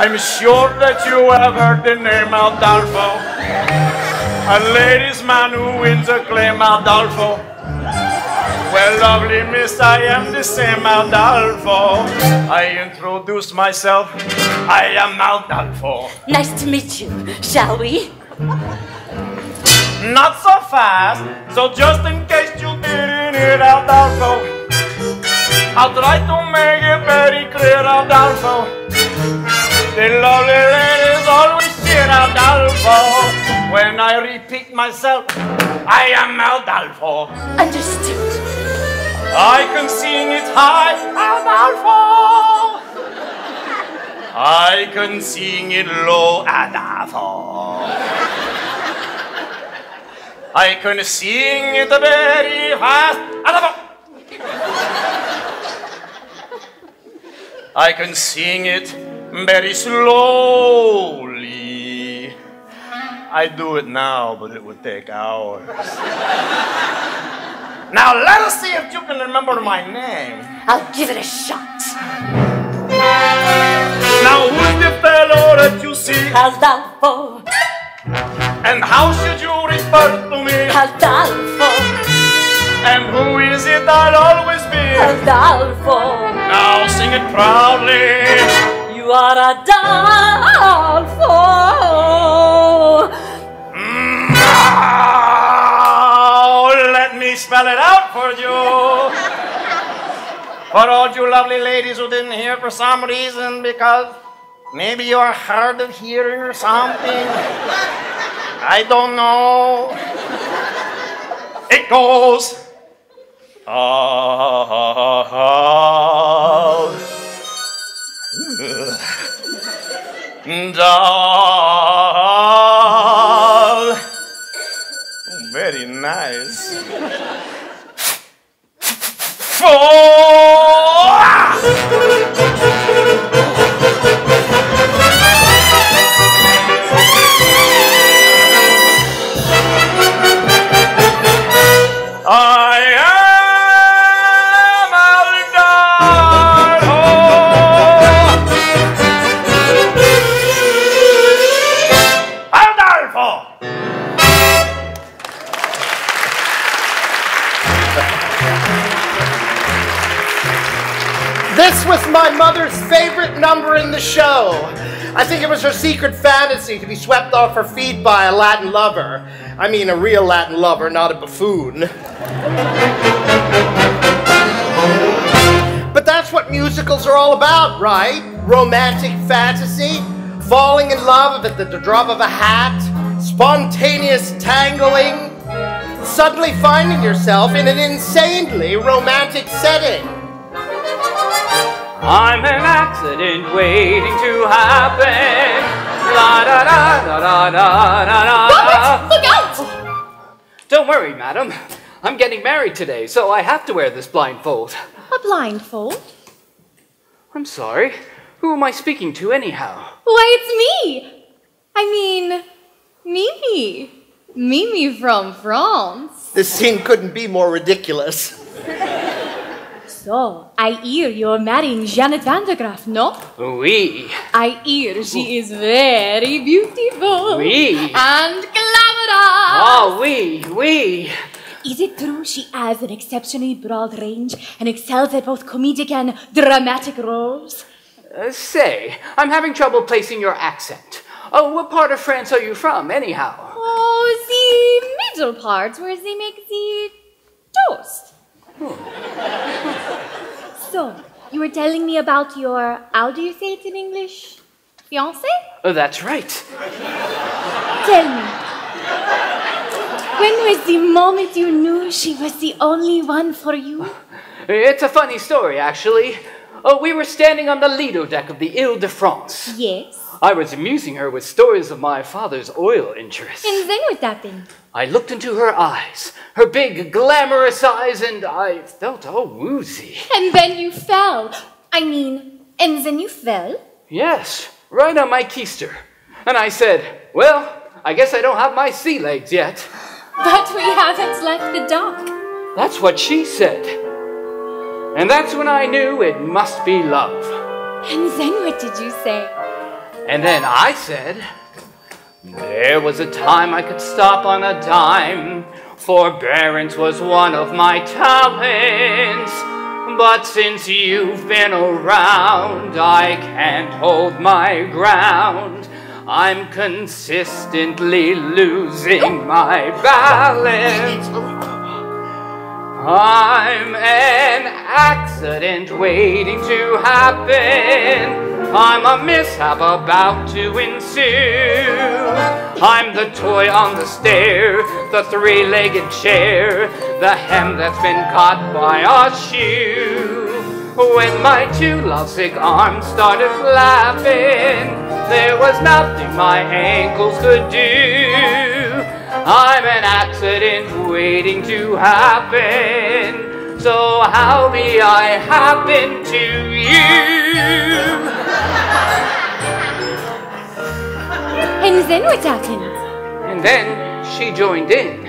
I'm sure that you have heard the name Adolfo. A ladies' man who wins a claim, Adolfo. Well, lovely miss, I am the same Adolfo. I introduce myself, I am Adolfo. Nice to meet you, shall we? Not so fast, so just in case you didn't hear Adolfo, I'll try to make it very clear, Adolfo. The lovely ladies always cheer Adolfo. When I repeat myself, I am Adolfo. Understood. I can sing it high, Adolfo. I can sing it low, Adolfo. I can sing it very fast. I can sing it very slowly. I'd do it now, but it would take hours. Now let us see if you can remember my name. I'll give it a shot. Now who's the fellow that you see? Adolfo. And how should you refer to me? Adolfo. And who is it I'll always be? Adolfo. Now sing it proudly. You are Adolfo. Now let me spell it out for you. For all you lovely ladies who didn't hear for some reason, because maybe you're hard of hearing or something. I don't know. It goes. Very nice. I am Adolfo. This was my mother's favorite number in the show. I think it was her secret fantasy to be swept off her feet by a Latin lover. I mean a real Latin lover, not a buffoon. But that's what musicals are all about, right? Romantic fantasy, falling in love at the drop of a hat, spontaneous tangling, suddenly finding yourself in an insanely romantic setting. I'm an accident waiting to happen. La da da da da da da da. Robert, look out! Don't worry, madam. I'm getting married today, so I have to wear this blindfold. A blindfold? I'm sorry. Who am I speaking to anyhow? Why, it's me! I mean, Mimi. Mimi from France. This scene couldn't be more ridiculous. So, I hear you're marrying Janet Van de Graaff, no? Oui. I hear she is very beautiful. Oui. And glamorous. Oh, oui, oui. Is it true she has an exceptionally broad range and excels at both comedic and dramatic roles? Say, I'm having trouble placing your accent. Oh, what part of France are you from, anyhow? Oh, the middle part where they make the toast. So, you were telling me about your, how do you say it in English? Fiancé? Oh, that's right. Tell me, when was the moment you knew she was the only one for you? It's a funny story, actually. Oh, we were standing on the Lido deck of the Ile-de-France. Yes. I was amusing her with stories of my father's oil interests. And then what happened? I looked into her eyes, her big, glamorous eyes, and I felt all woozy. And then you fell. And then you fell? Yes, right on my keister. And I said, well, I guess I don't have my sea legs yet. But we haven't left the dock. That's what she said. And that's when I knew it must be love. And then what did you say? And then I said, there was a time I could stop on a dime. Forbearance was one of my talents. But since you've been around, I can't hold my ground. I'm consistently losing my balance. I'm an accident waiting to happen. I'm a mishap about to ensue. I'm the toy on the stair, the three-legged chair, the hem that's been caught by a shoe. When my two lovesick arms started flapping, there was nothing my ankles could do. I'm an accident waiting to happen. So how may I happen to you? And then what happened? And then she joined in.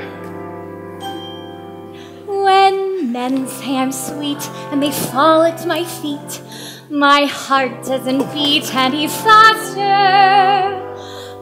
When men say I'm sweet and they fall at my feet, my heart doesn't beat any faster.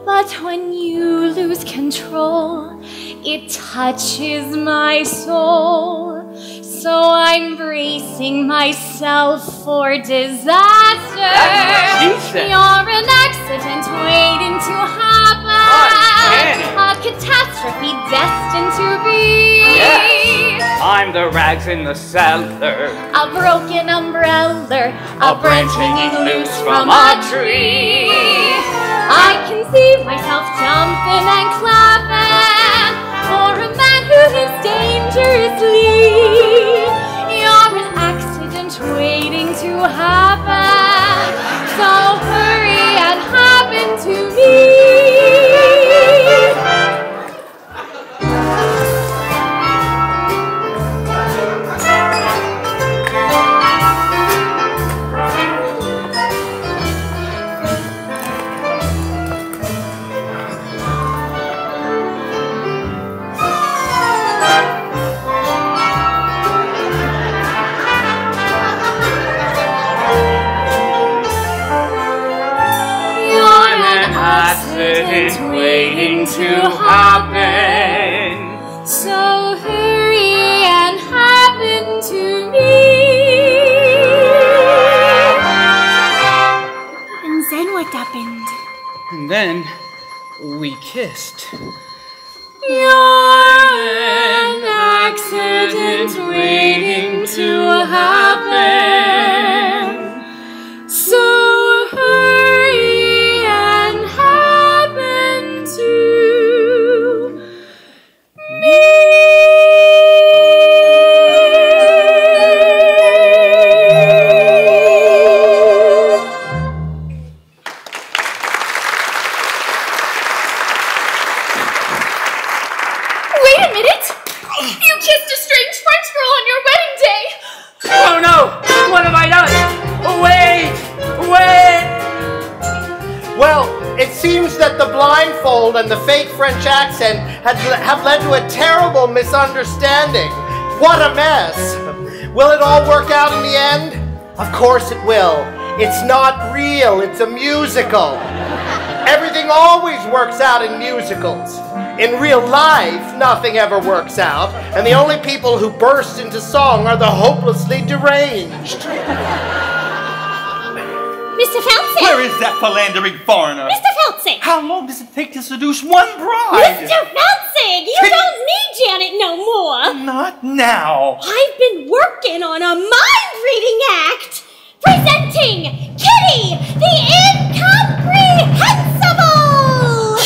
But when you lose control, it touches my soul. So I'm bracing myself for disaster. That's what she said. You're an accident waiting to happen. A catastrophe destined to be. Yes, I'm the rags in the cellar. A broken umbrella, a branch hanging loose from a tree. I can see myself jumping and clapping for a man who lives dangerously. You're an accident waiting to happen, so hurry and happen to me. Accident waiting to happen. So hurry and happen to me. And then what happened? And then we kissed. You're an accident waiting to happen. So hurry and happen to me. Wait a minute! You kissed a strange French girl on your wedding day! Oh no! What have I done? Wait! Wait! Well, it seems that the blindfold and the fake French accent have led to a terrible misunderstanding. What a mess! Will it all work out in the end? Of course it will. It's not real, it's a musical. Everything always works out in musicals. In real life, nothing ever works out, and the only people who burst into song are the hopelessly deranged. Mr. Feltzing! Where is that philandering foreigner? Mr. Feltzing! How long does it take to seduce one bride? Mr. Feltzing! You don't need Janet no more! Not now! I've been working on a mind-reading act! Presenting Kitty, the Incomprehensible!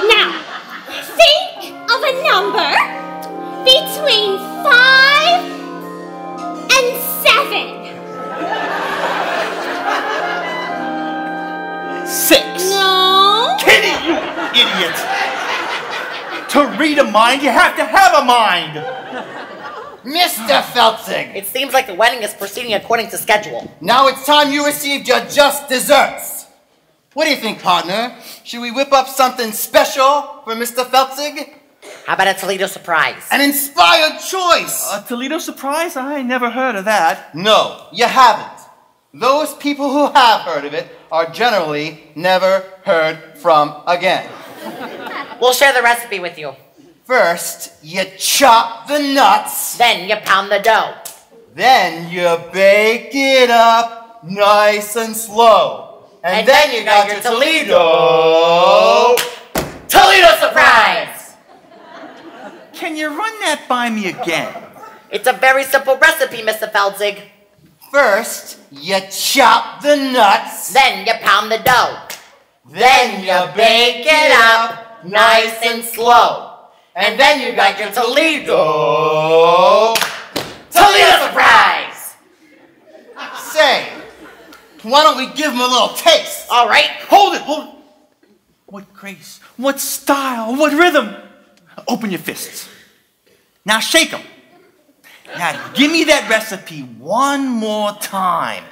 Now, think of a number between 5 and 7. 6. No. Kitty, you idiot! To read a mind, you have to have a mind! Mr. Feltzing! It seems like the wedding is proceeding according to schedule. Now it's time you received your just desserts. What do you think, partner? Should we whip up something special for Mr. Feltzing? How about a Toledo surprise? An inspired choice! A Toledo surprise? I never heard of that. No, you haven't. Those people who have heard of it are generally never heard from again. We'll share the recipe with you. First, you chop the nuts. Then you pound the dough. Then you bake it up nice and slow. And then you got your Toledo surprise! Can you run that by me again? It's a very simple recipe, Mr. Feltzing. First, you chop the nuts. Then you pound the dough. Then you bake it up nice and slow. And then you got your Toledo surprise! Say, why don't we give him a little taste? All right. Hold it, hold it. What grace, what style, what rhythm. Open your fists. Now shake them. Now give me that recipe one more time.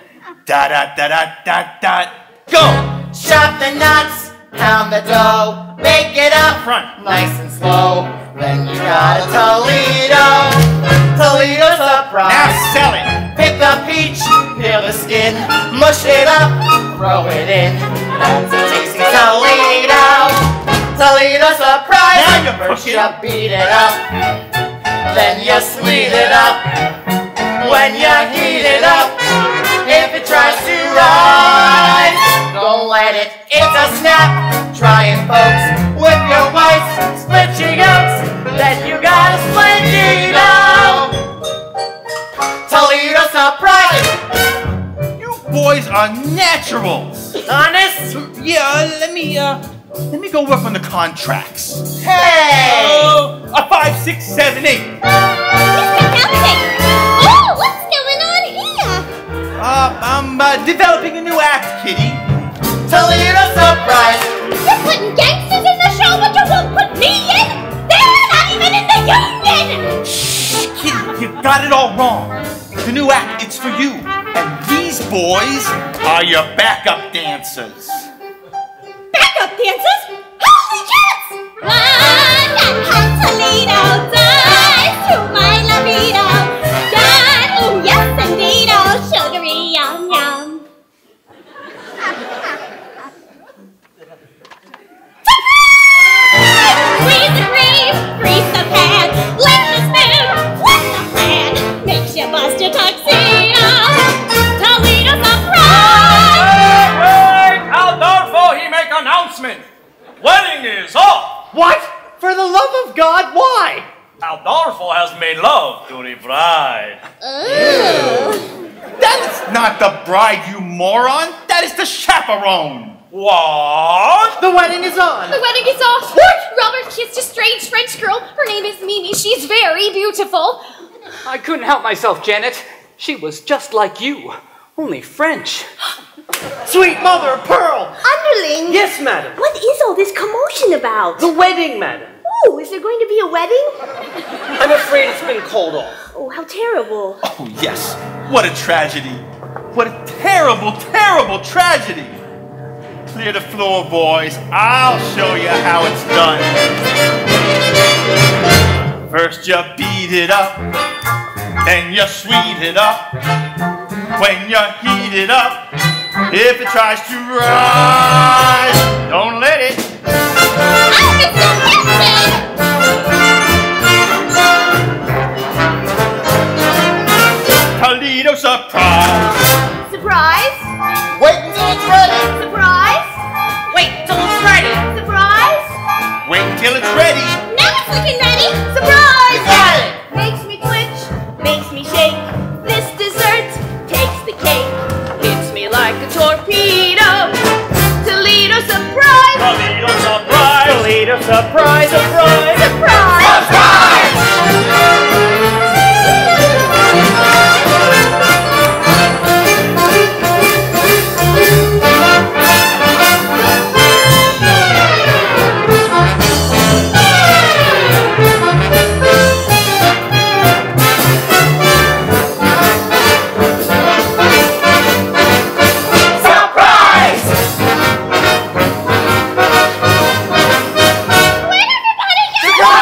Da-da-da-da-da-da. Go! Chop the nuts, pound the dough, bake it up Front. nice and slow. Then you got a Toledo surprise. Now sell it. Pick the peach, peel the skin, mush it up, throw it in. That's a tasty Toledo surprise. Now you First cook it. you beat it up, then you sweet it up. When you heat it up, if it tries to rise, don't let it, it's a snap. Try it, folks, with your whites, split your yolks, then you got a Toledo surprise. You boys are naturals. Honest? Yeah, let me go work on the contracts. Hey! A 5, 6, 7, 8. Mr. Felton! Oh, what's going on here? I'm developing a new act, Kitty. Toledo surprise. You're putting gangsters in the show, but you won't put me in? They're not even in the union! Shh, Kitty, you got it all wrong. The new act, it's for you. And these boys are your backup dancers. Backup dancers? Holy cats! One that has Toledo does to my libido. God, oh yes indeed, oh sugary yum yum. Squeeze the cream, grease the pan, lick the spoon. What's the plan? Makes you bust your tuxedo. Toledo surprise! Wait! Adolfo, he make announcement. Wedding is off. What? For the love of God, why? Adolfo has made love to the bride. That is not the bride, you moron. That is the chaperone. What? The wedding is on. The wedding is off. What? Robert kissed a strange French girl. Her name is Mimi. She's very beautiful. I couldn't help myself, Janet. She was just like you, only French. Sweet mother of pearl. Underling! Yes, madam. What is all this commotion about? The wedding, madam. Oh, is there going to be a wedding? I'm afraid it's been called off. Oh, how terrible. Oh, yes. What a tragedy. What a terrible, terrible tragedy. Clear the floor, boys. I'll show you how it's done. First you beat it up, then you sweet it up. When you heat it up, if it tries to rise, don't let it. I'm Mr. Felton! Toledo surprise. Surprise! Wait until it's ready. Surprise! Wait till it's ready. Surprise! Wait until it's ready. Now it's looking ready! Surprise! Got it. Makes me twitch, makes me shake. This dessert takes the cake. Hits me like a torpedo. Toledo surprise! Toledo surprise. Toledo surprise, surprise. Surprise! Where'd everybody go?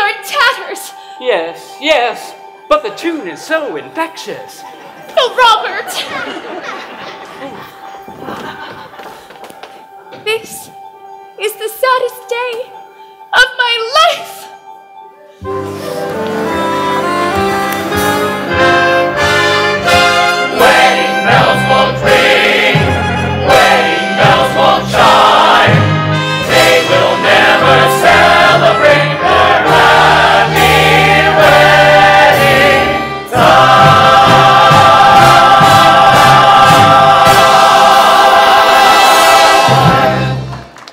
are in tatters. Yes, yes, but the tune is so infectious. Oh, Robert! This is the saddest day of my life. Wedding bells won't ring, wedding bells won't chime. They will never celebrate their happy wedding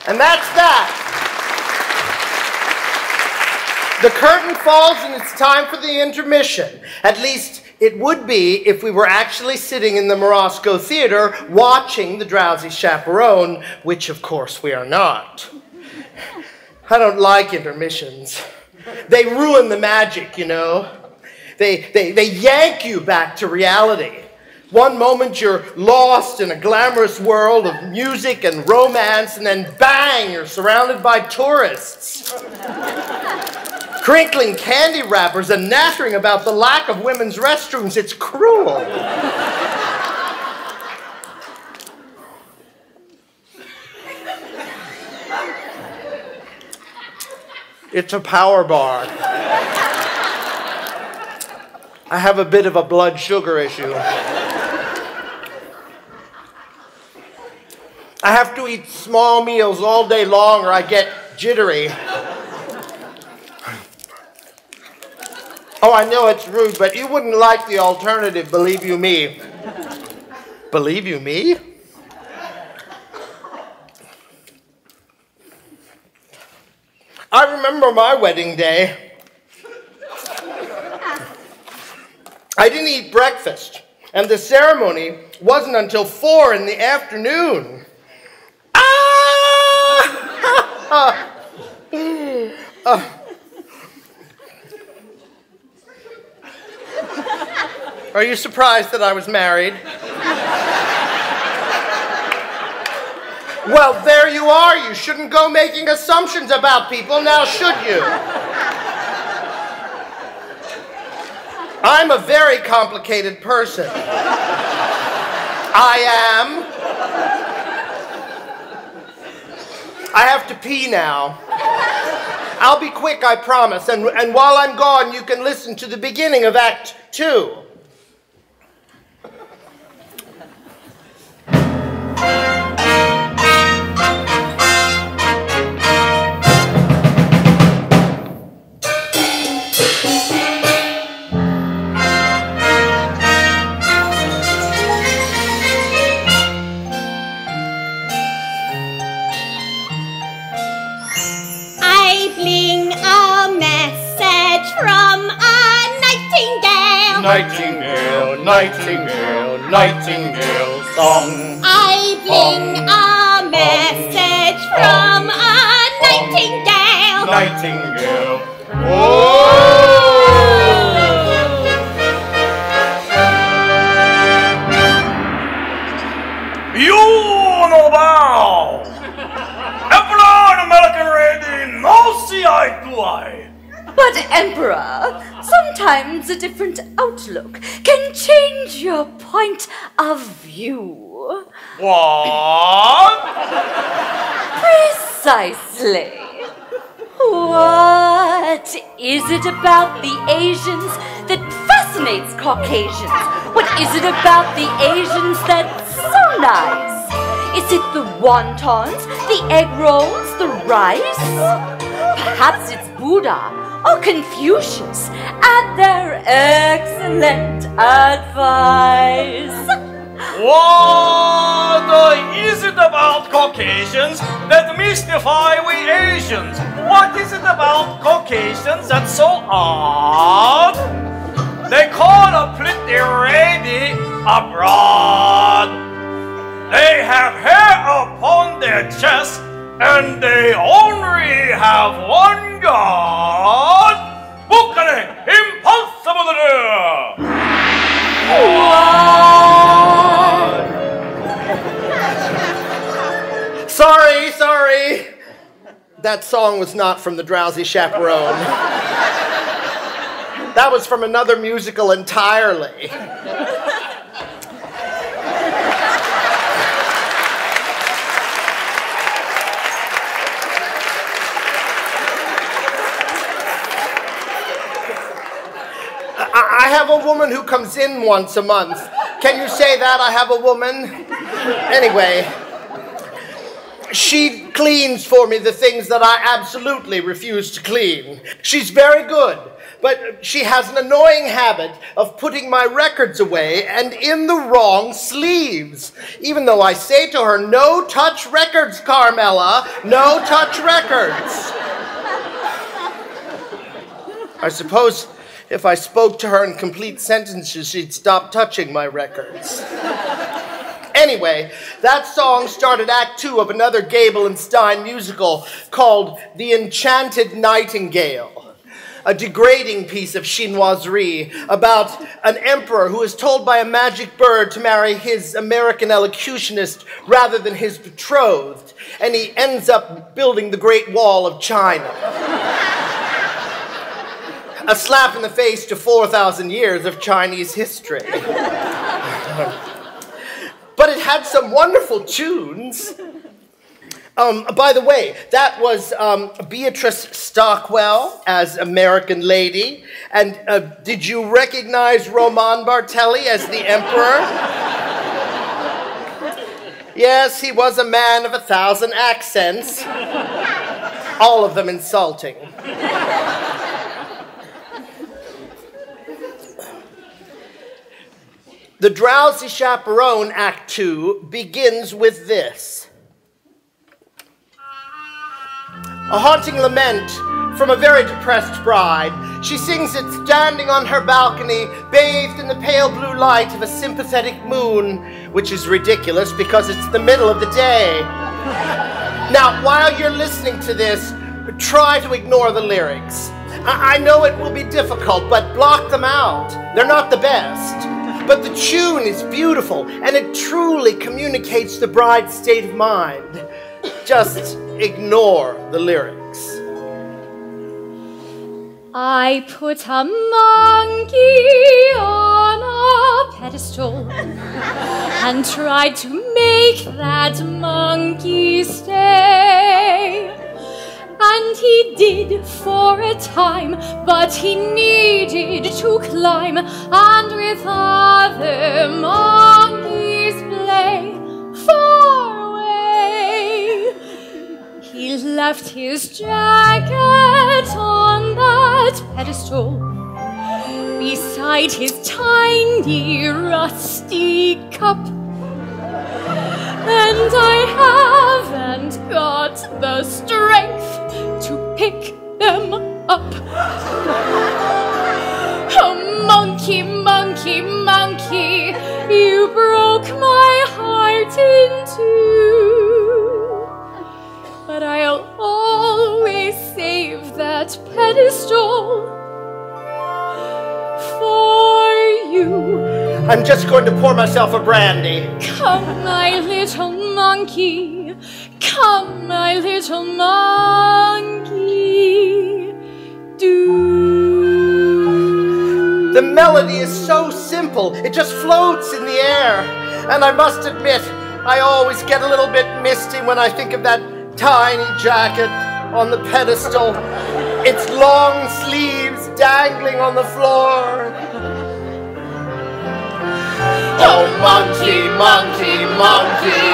And that's that. The curtain falls and it's time for the intermission. At least it would be if we were actually sitting in the Morosco Theater watching the Drowsy Chaperone, which of course we are not. I don't like intermissions. They ruin the magic, you know. They yank you back to reality. One moment you're lost in a glamorous world of music and romance, and then bang, you're surrounded by tourists. Crinkling candy wrappers and nattering about the lack of women's restrooms. It's cruel. It's a power bar. I have a bit of a blood sugar issue. I have to eat small meals all day long or I get jittery. Oh, I know it's rude, but you wouldn't like the alternative, believe you me. Believe you me? I remember my wedding day. I didn't eat breakfast, and the ceremony wasn't until 4 in the afternoon. Are you surprised that I was married? Well, there you are. You shouldn't go making assumptions about people, now should you? I'm a very complicated person. I am. I have to pee now. I'll be quick, I promise. And while I'm gone, you can listen to the beginning of Act 2. Nightingale, nightingale, nightingale song. I bring a message from a nightingale. Nightingale. You no bow. Emperor and American lady, no see eye to eye. But, Emperor, sometimes a different outlook can change your point of view. What? Precisely. What is it about the Asians that fascinates Caucasians? What is it about the Asians that's so nice? Is it the wontons, the egg rolls, the rice? Perhaps it's Buddha or Confucius and their excellent advice. What is it about Caucasians that mystify we Asians? What is it about Caucasians that's so odd? They call a pretty lady abroad. They have hair upon their chest, and they only have one God. Bukkane, impossible to do. Sorry. That song was not from the Drowsy Chaperone. That was from another musical entirely. I have a woman who comes in once a month. Can you say that? I have a woman? Anyway, she cleans for me the things that I absolutely refuse to clean. She's very good, but she has an annoying habit of putting my records away and in the wrong sleeves. Even though I say to her, no touch records, Carmela, no touch records. I suppose if I spoke to her in complete sentences, she'd stop touching my records. Anyway, that song started Act 2 of another Gable and Stein musical called The Enchanted Nightingale, a degrading piece of chinoiserie about an emperor who is told by a magic bird to marry his American elocutionist rather than his betrothed, and he ends up building the Great Wall of China. A slap in the face to 4,000 years of Chinese history. But it had some wonderful tunes. By the way, that was Beatrice Stockwell as American Lady. And did you recognize Roman Bartelli as the Emperor? Yes, he was a man of 1,000 accents. All of them insulting. The Drowsy Chaperone, Act 2, begins with this. A haunting lament from a very depressed bride. She sings it standing on her balcony, bathed in the pale blue light of a sympathetic moon, which is ridiculous because it's the middle of the day. Now, while you're listening to this, try to ignore the lyrics. I know it will be difficult, but block them out. They're not the best. But the tune is beautiful, and it truly communicates the bride's state of mind. Just ignore the lyrics. I put a monkey on a pedestal and tried to make that monkey stay. And he did for a time, but he needed to climb and with other monkeys play far away. He left his jacket on that pedestal beside his tiny rusty cup. And I haven't got the strength to pick them up. Oh, monkey, monkey, monkey, you broke my heart in two. But I'll always save that pedestal for you. I'm just going to pour myself a brandy. Come, my little monkey. Come, my little monkey. Do. The melody is so simple. It just floats in the air. And I must admit, I always get a little bit misty when I think of that tiny jacket on the pedestal. Its long sleeves dangling on the floor. Oh, monkey, monkey, monkey,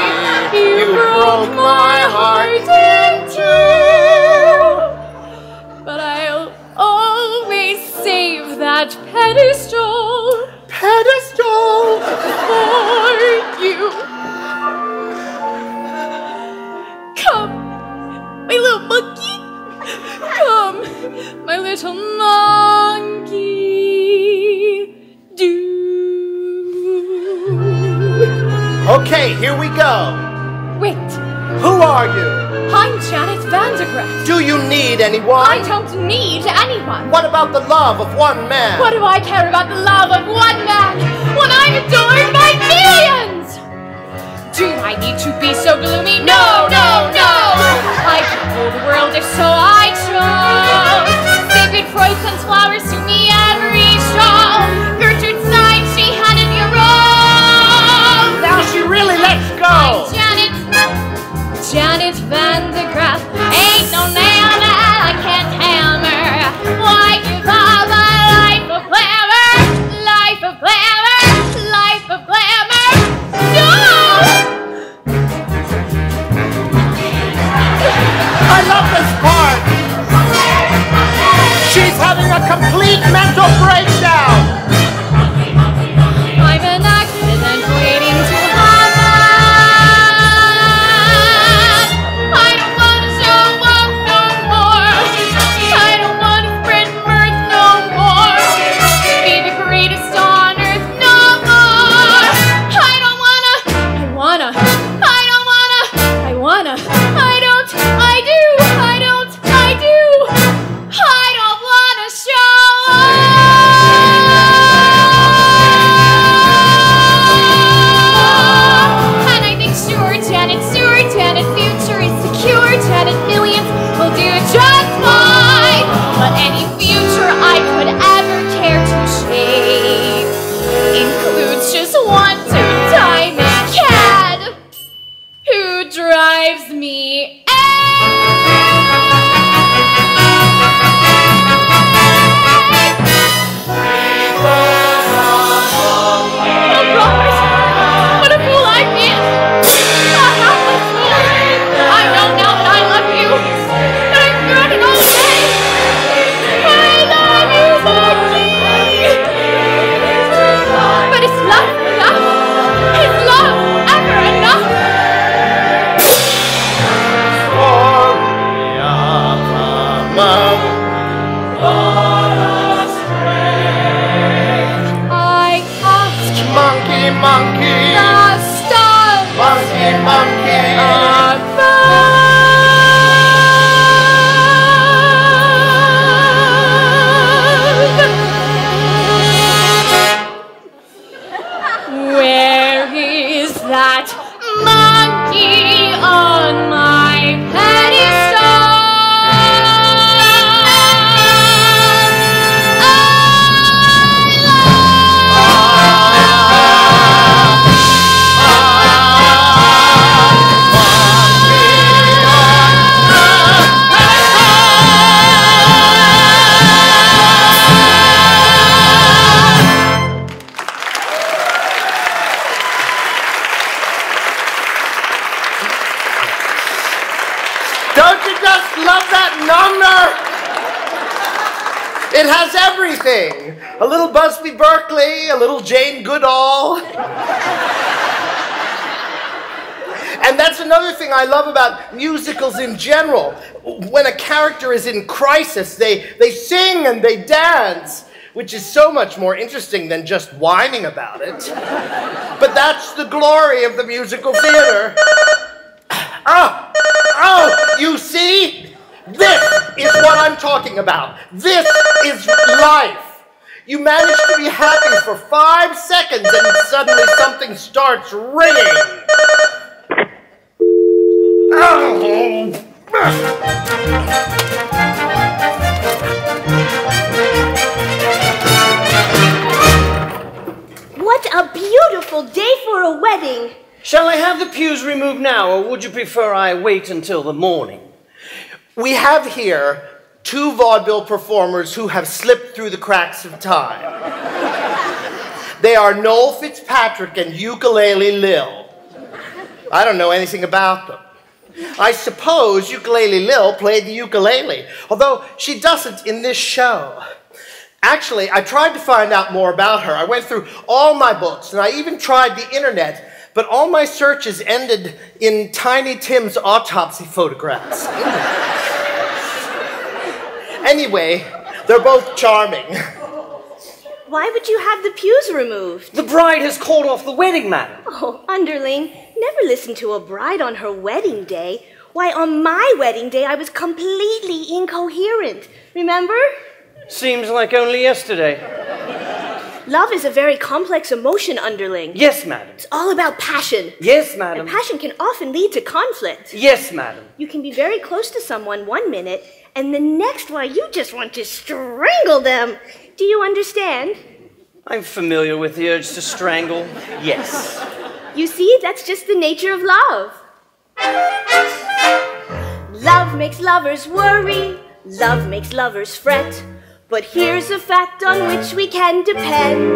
you broke my heart in two. But I'll always save that pedestal for you. Come, my little monkey. Come, my little monkey. Do. Okay, here we go. Wait. Who are you? I'm Janet Vandergraft. Do you need anyone? I don't need anyone. What about the love of one man? What do I care about the love of one man when I'm adored by millions? Do I need to be so gloomy? No, no, no. I could rule the world if so I chose. Sacred fruits and flowers to me every She's having a complete mental breakdown. I'm an accident waiting to happen. I don't want to show up no more. I don't want to spread mirth no more. Be the greatest on earth no more. I don't wanna. show up. And I think sure, Janet, future is secure. Janet, millions will do just fine. But any future I could ever care to shape includes just one two-timing cad who drives me what a fool I've been! A hapless fool! I know now that I love you, but I've thrown it all away. I love you, Becky! But is love enough? Is love ever enough? I ask Monkey, the stars monkey. Where is that monkey on my pedestal? Don't you just love that number? It has everything. A little Busby Berkeley, a little Jane Goodall. And that's another thing I love about musicals in general. When a character is in crisis, they sing and they dance, which is so much more interesting than just whining about it. But that's the glory of the musical theater. Oh, you see? This is what I'm talking about. This is life. You manage to be happy for 5 seconds and suddenly something starts ringing. What a beautiful day for a wedding. Shall I have the pews removed now, or would you prefer I wait until the morning? We have here 2 vaudeville performers who have slipped through the cracks of time. They are Noel Fitzpatrick and Ukulele Lil. I don't know anything about them. I suppose Ukulele Lil played the ukulele, although she doesn't in this show. Actually, I tried to find out more about her. I went through all my books, and I even tried the internet, but all my searches ended in Tiny Tim's autopsy photographs. Anyway, they're both charming. Why would you have the pews removed? The bride has called off the wedding, madam. Oh, underling, never listen to a bride on her wedding day. Why, on my wedding day, I was completely incoherent. Remember? Seems like only yesterday. Love is a very complex emotion, underling. Yes, madam. It's all about passion. Yes, madam. And passion can often lead to conflict. Yes, madam. You can be very close to someone one minute, and the next, why, you just want to strangle them. Do you understand? I'm familiar with the urge to strangle. Yes. You see, that's just the nature of love. Love makes lovers worry. Love makes lovers fret. But here's a fact on which we can depend.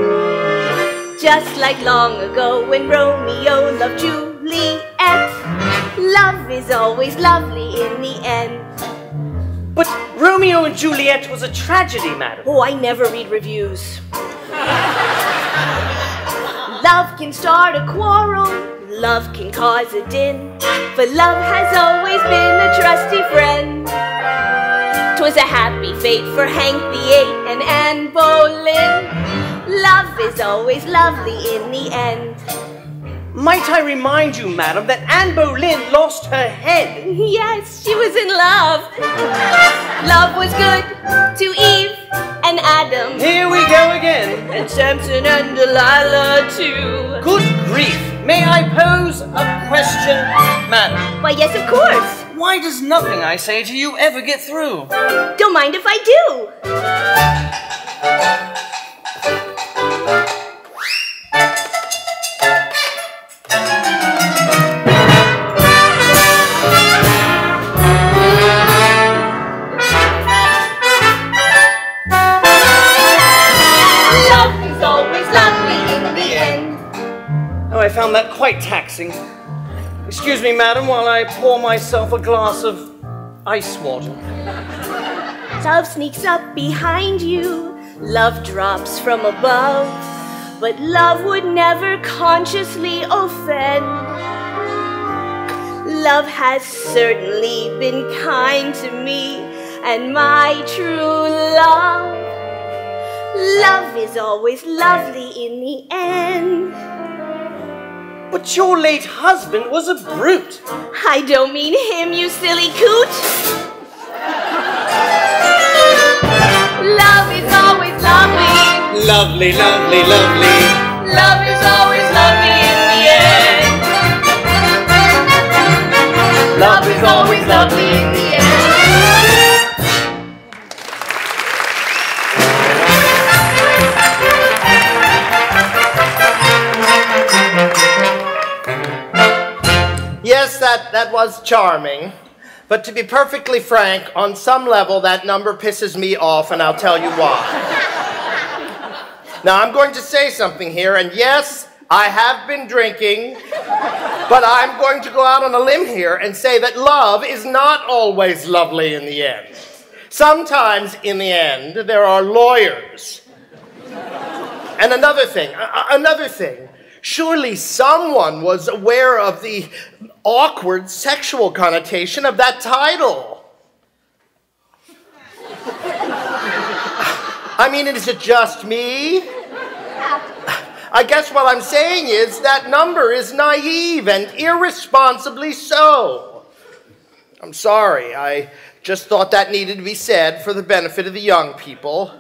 Just like long ago when Romeo loved Juliet, love is always lovely in the end. But Romeo and Juliet was a tragedy, madam. Oh, I never read reviews. Love can start a quarrel, love can cause a din, but love has always been a trusty friend. 'Twas a happy fate for Hank VIII and Anne Boleyn. Love is always lovely in the end. Might I remind you, madam, that Anne Boleyn lost her head? Yes, she was in love. Love was good to Eve and Adam. Here we go again. And Samson and Delilah too. Good grief! May I pose a question, madam? Why, yes, of course. Why does nothing I say to you ever get through? Don't mind if I do. Oh, I found that quite taxing. Excuse me, madam, while I pour myself a glass of ice water. Love sneaks up behind you, love drops from above, but love would never consciously offend. Love has certainly been kind to me, and my true love. Love is always lovely in the end. But your late husband was a brute. I don't mean him, you silly coot. Love is always lovely. Lovely, lovely, lovely. Love is always lovely in the end. Love is always lovely in the end. Yes, that was charming. But to be perfectly frank, on some level, that number pisses me off, and I'll tell you why. Now, I'm going to say something here, and yes, I have been drinking, but I'm going to go out on a limb here and say that love is not always lovely in the end. Sometimes, in the end, there are lawyers. And another thing. Surely someone was aware of the awkward sexual connotation of that title. I mean, is it just me? I guess what I'm saying is that number is naive and irresponsibly so. I'm sorry, I just thought that needed to be said for the benefit of the young people.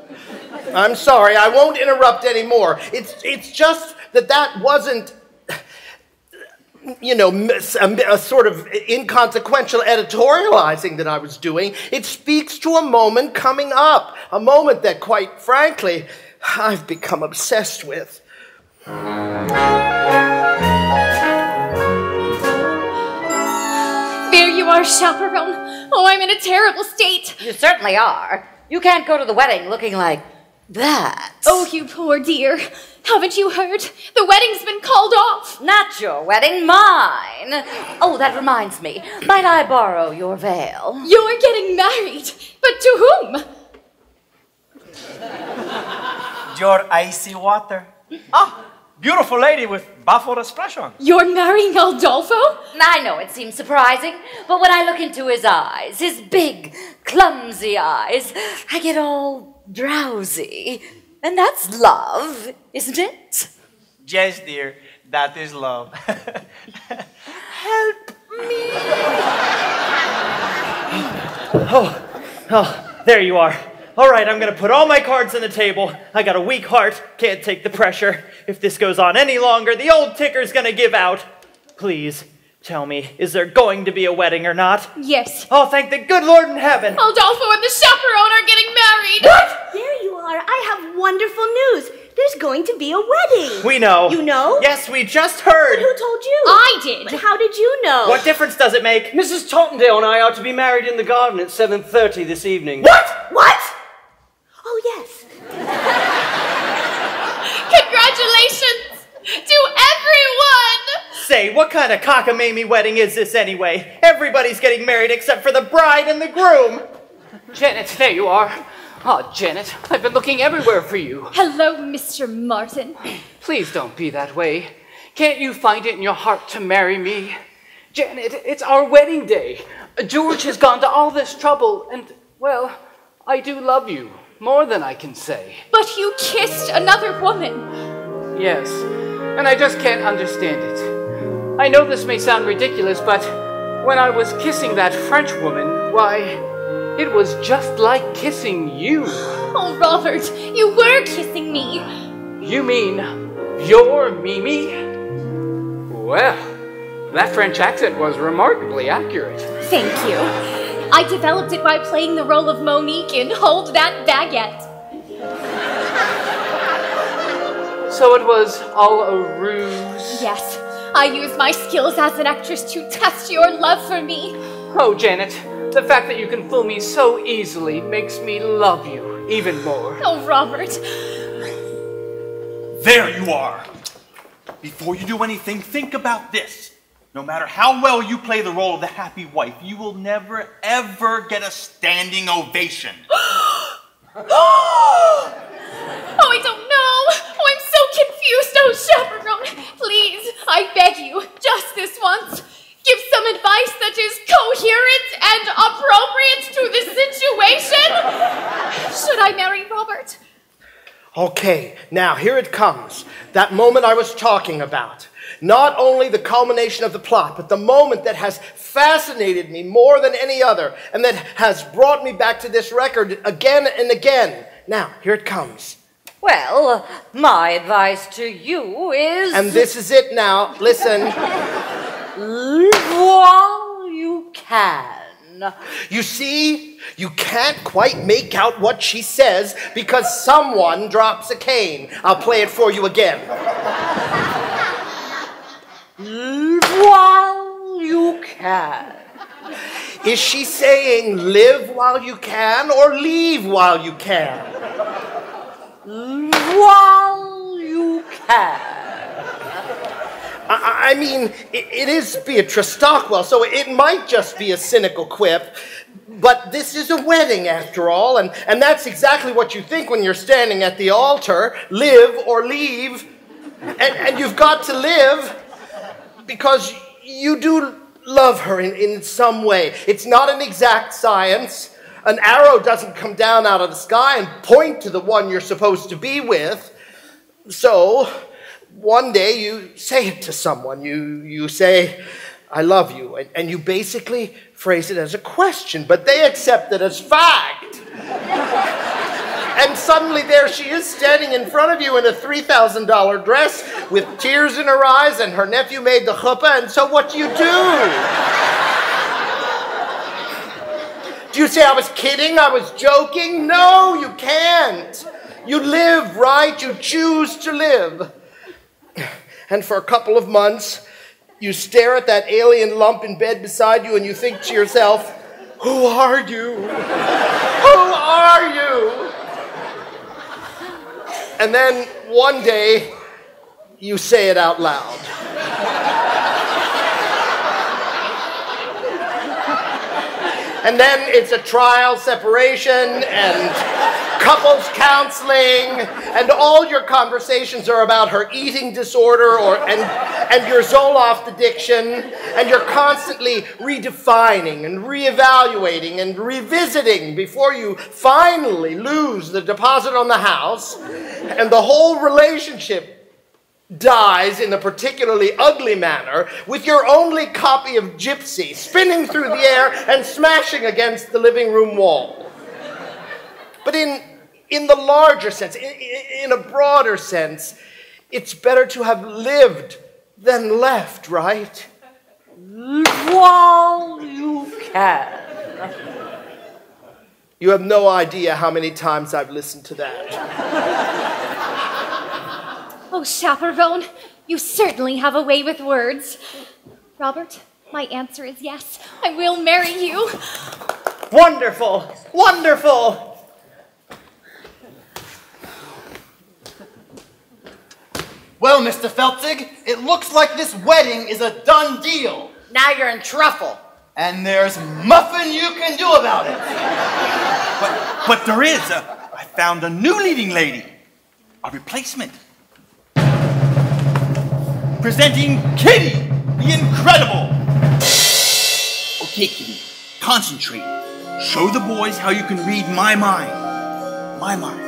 I'm sorry, I won't interrupt anymore. It's just that wasn't, you know, a sort of inconsequential editorializing that I was doing. It speaks to a moment coming up, a moment that, quite frankly, I've become obsessed with. There you are, Chaperone. Oh, I'm in a terrible state. You certainly are. You can't go to the wedding looking like that. Oh, you poor dear. Haven't you heard? The wedding's been called off. Not your wedding, mine. Oh, that reminds me. Might I borrow your veil? You're getting married. But to whom? Your icy water. Ah, beautiful lady with baffled expression. You're marrying Aldolfo? I know it seems surprising, but when I look into his eyes, his big, clumsy eyes, I get all drowsy. And that's love, isn't it? Yes, dear, that is love. Help me. Oh, there you are. All right, I'm going to put all my cards on the table. I got a weak heart, can't take the pressure. If this goes on any longer, the old ticker's going to give out. Please, tell me, is there going to be a wedding or not? Yes. Oh, thank the good Lord in heaven. Aldolfo and the chaperone are getting married. What? There you are. I have wonderful news. There's going to be a wedding. We know. You know? Yes, we just heard. But who told you? I did. But how did you know? What difference does it make? Mrs. Tottendale and I are to be married in the garden at 7:30 this evening. What? What? Oh, yes. Congratulations to everyone. Say, what kind of cockamamie wedding is this anyway? Everybody's getting married except for the bride and the groom. Janet, there you are. Oh, Janet, I've been looking everywhere for you. Hello, Mr. Martin. Please don't be that way. Can't you find it in your heart to marry me? Janet, it's our wedding day. George has gone to all this trouble, and, well, I do love you, more than I can say. But you kissed another woman. Yes, and I just can't understand it. I know this may sound ridiculous, but when I was kissing that French woman, why, it was just like kissing you. Oh, Robert, you were kissing me. You mean you're Mimi? Well, that French accent was remarkably accurate. Thank you. I developed it by playing the role of Monique in Hold That Baguette. So it was all a ruse? Yes, I used my skills as an actress to test your love for me. Oh, Janet, the fact that you can fool me so easily makes me love you even more. Oh, Robert. There you are. Before you do anything, think about this. No matter how well you play the role of the happy wife, you will never, ever get a standing ovation. Oh, I don't know. Oh, I'm so confused. Oh, Chaperone, please, I beg you, just this once, give some advice that is coherent and appropriate to the situation. Should I marry Robert? Okay, now here it comes. That moment I was talking about. Not only the culmination of the plot, but the moment that has fascinated me more than any other, and that has brought me back to this record again and again. Now, here it comes. Well, my advice to you is... And this is it now. Listen. Live while you can. You see, you can't quite make out what she says because someone drops a cane. I'll play it for you again. Live while you can. Is she saying live while you can or leave while you can? Live while you can. I mean, it is Beatrice Stockwell, so it might just be a cynical quip, but this is a wedding after all, and that's exactly what you think when you're standing at the altar, live or leave, and you've got to live because you do love her in some way. It's not an exact science. An arrow doesn't come down out of the sky and point to the one you're supposed to be with. So, one day you say it to someone. You say, I love you. And you basically phrase it as a question, but they accept it as fact. And suddenly there she is standing in front of you in a $3,000 dress with tears in her eyes, and her nephew made the chuppah, and so what do? Do you say I was kidding, I was joking? No, you can't. You live, right? You choose to live. And for a couple of months, you stare at that alien lump in bed beside you and you think to yourself, who are you? Who are you? And then one day, you say it out loud. And then it's a trial separation and couples counseling, and all your conversations are about her eating disorder and your Zoloft addiction, and you're constantly redefining and reevaluating and revisiting before you finally lose the deposit on the house, and the whole relationship dies in a particularly ugly manner with your only copy of Gypsy spinning through the air and smashing against the living room wall. But in the larger sense, in a broader sense, it's better to have lived than left, right? While you can. You have no idea how many times I've listened to that. Oh, Chaperone, you certainly have a way with words. Robert, my answer is yes. I will marry you. Wonderful! Wonderful! Well, Mr. Feltzig, it looks like this wedding is a done deal. Now you're in truffle. And there's muffin you can do about it. But there is. I found a new leading lady. A replacement. Presenting Kitty, the Incredible. Okay, Kitty, concentrate. Show the boys how you can read my mind. My mind.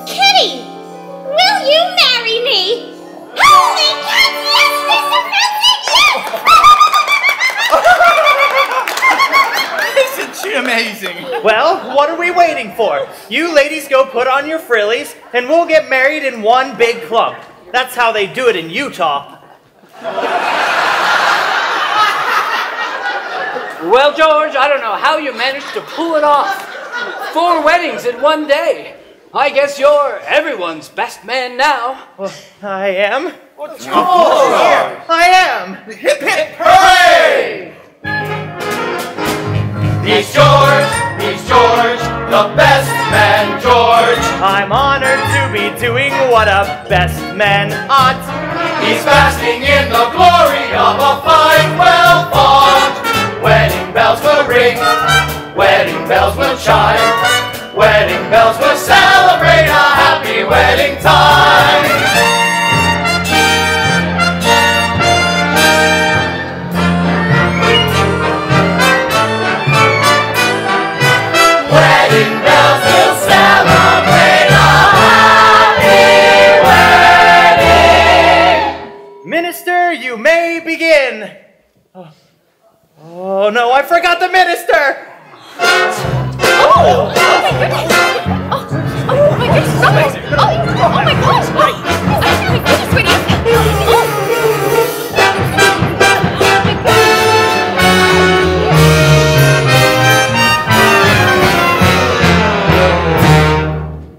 Kitty, will you marry me? Holy cats, yes, Mr. Isn't she amazing? Well, what are we waiting for? You ladies go put on your frillies, and we'll get married in one big clump. That's how they do it in Utah. Well, George, I don't know how you managed to pull it off. 4 weddings in one day. I guess you're everyone's best man now. Well, I am. George! I am. Hip hip hooray! He's George, the best man, George. I'm honored to be doing what a best man ought. He's basking in the glory of a fine, well-fought. Wedding bells will ring, wedding bells will chime, wedding bells will celebrate a happy wedding time. Wedding bells will celebrate a happy wedding. Minister, you may begin. Oh no, I forgot the minister. Oh my goodness. Oh my goodness. Oh my gosh. Oh my goodness, sweetie.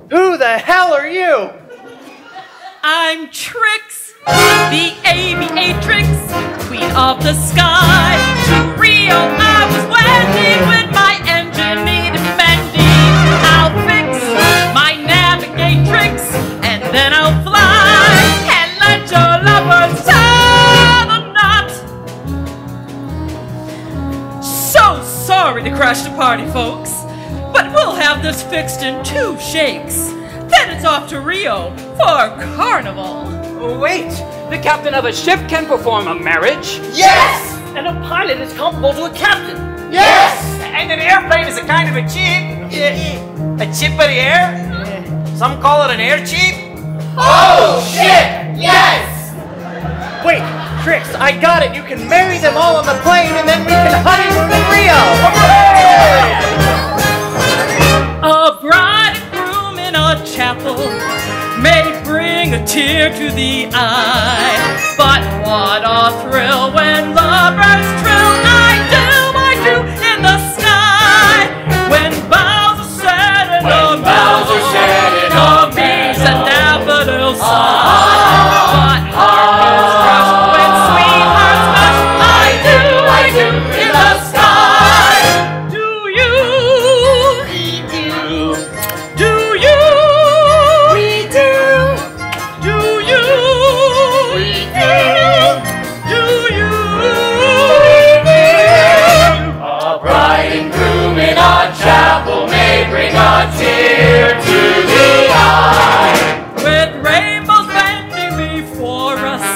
Who the hell are you? I'm Trix, the aviatrix, queen of the sky. To Rio I was landing when my engine needed mending. I'll fix my navigatrix and then I'll fly and let your lovers tie the knot. So sorry to crash the party, folks, but we'll have this fixed in 2 shakes. Then it's off to Rio for Carnival. Wait, the captain of a ship can perform a marriage? Yes! And a pilot is comparable to a captain. Yes! And an airplane is a kind of a jeep. A chip of the air? Some call it an air jeep. Oh, shit! Yes! Wait, Trix, I got it. You can marry them all on the plane and then we can honeymoon in Rio. A bride and groom in a chapel may bring a tear to the eye, but what a thrill when lovers trill. I do in the sky when boughs are set and the trees and daffodils sigh. But heart is crushed when sweethearts gush. I do in the sky. Do you? We do. Do you? We do. Do you? We do. Do you? We do. A bride and groom in a chapel may bring a tear to the eye. With rainbows bending before us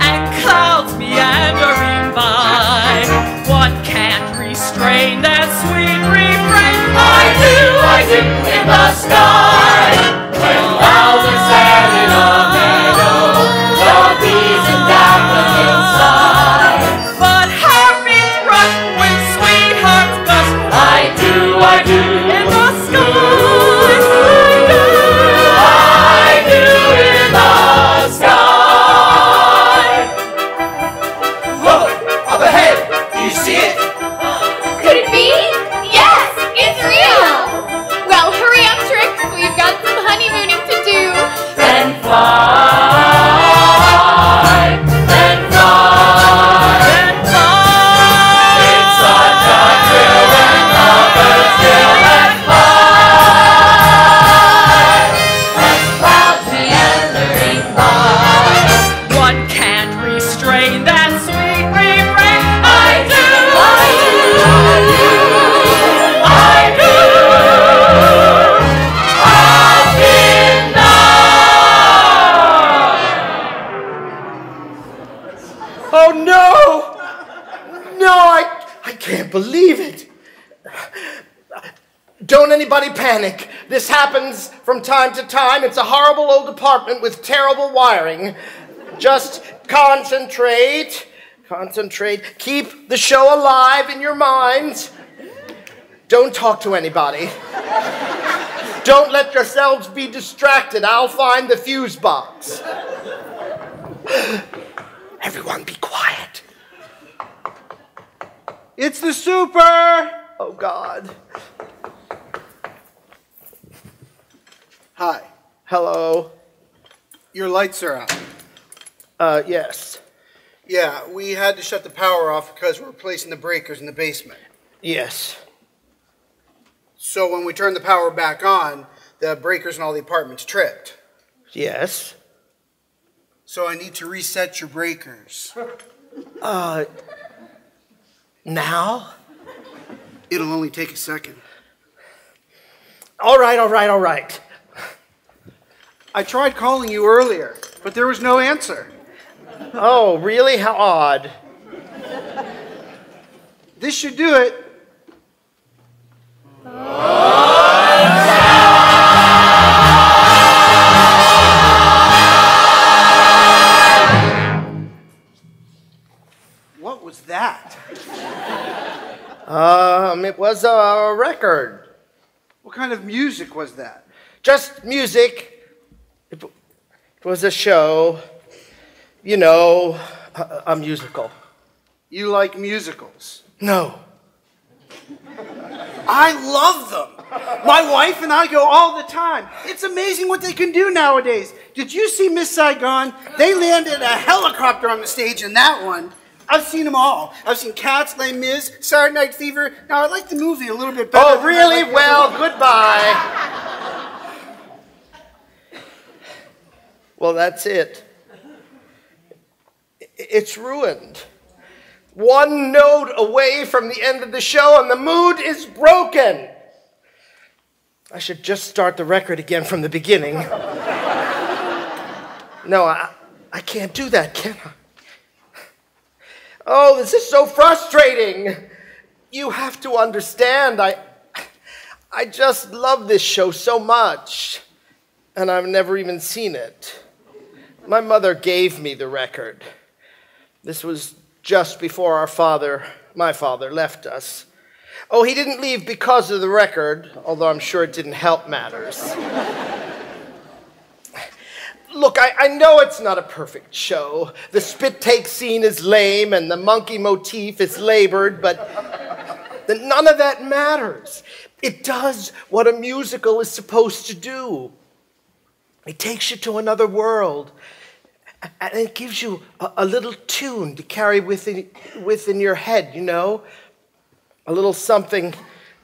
and clouds meandering by, one can't restrain that sweet refrain. I do In the sky, when clouds are set in a meadow, the bees and daffodils sigh. But happy's rush when sweethearts gush. I do in the sky. I do in the sky. Look, up ahead! Do you see it? Could it be? Yes, it's real. Well, hurry up, Trix. We Don't anybody panic. This happens from time to time. It's a horrible old apartment with terrible wiring. Just concentrate. Concentrate. Keep the show alive in your minds. Don't talk to anybody. Don't let yourselves be distracted. I'll find the fuse box. Everyone be quiet. It's the super! Oh, God. Hi. Hello. Your lights are out. Yes. Yeah, we had to shut the power off because we're replacing the breakers in the basement. Yes. So when we turn the power back on, the breakers in all the apartments tripped. Yes. So I need to reset your breakers. Now? It'll only take a second. All right. I tried calling you earlier, but there was no answer. Oh, really? How odd. This should do it. What was that? It was a record. What kind of music was that? Just music. It was a show. You know, a musical. You like musicals? No. I love them. My wife and I go all the time. It's amazing what they can do nowadays. Did you see Miss Saigon? They landed a helicopter on the stage in that one. I've seen them all. I've seen Cats, Les Mis, Saturday Night Fever. Now, I like the movie a little bit better. Oh, really? Well, goodbye. Well, that's it. It's ruined. One note away from the end of the show and the mood is broken. I should just start the record again from the beginning. No, I can't do that, can I? Oh, this is so frustrating. You have to understand, I just love this show so much, and I've never even seen it. My mother gave me the record. This was just before my father left us. Oh, he didn't leave because of the record, although I'm sure it didn't help matters. Look, I know it's not a perfect show. The spit-take scene is lame and the monkey motif is labored, but none of that matters. It does what a musical is supposed to do. It takes you to another world, and it gives you a little tune to carry within your head, you know? A little something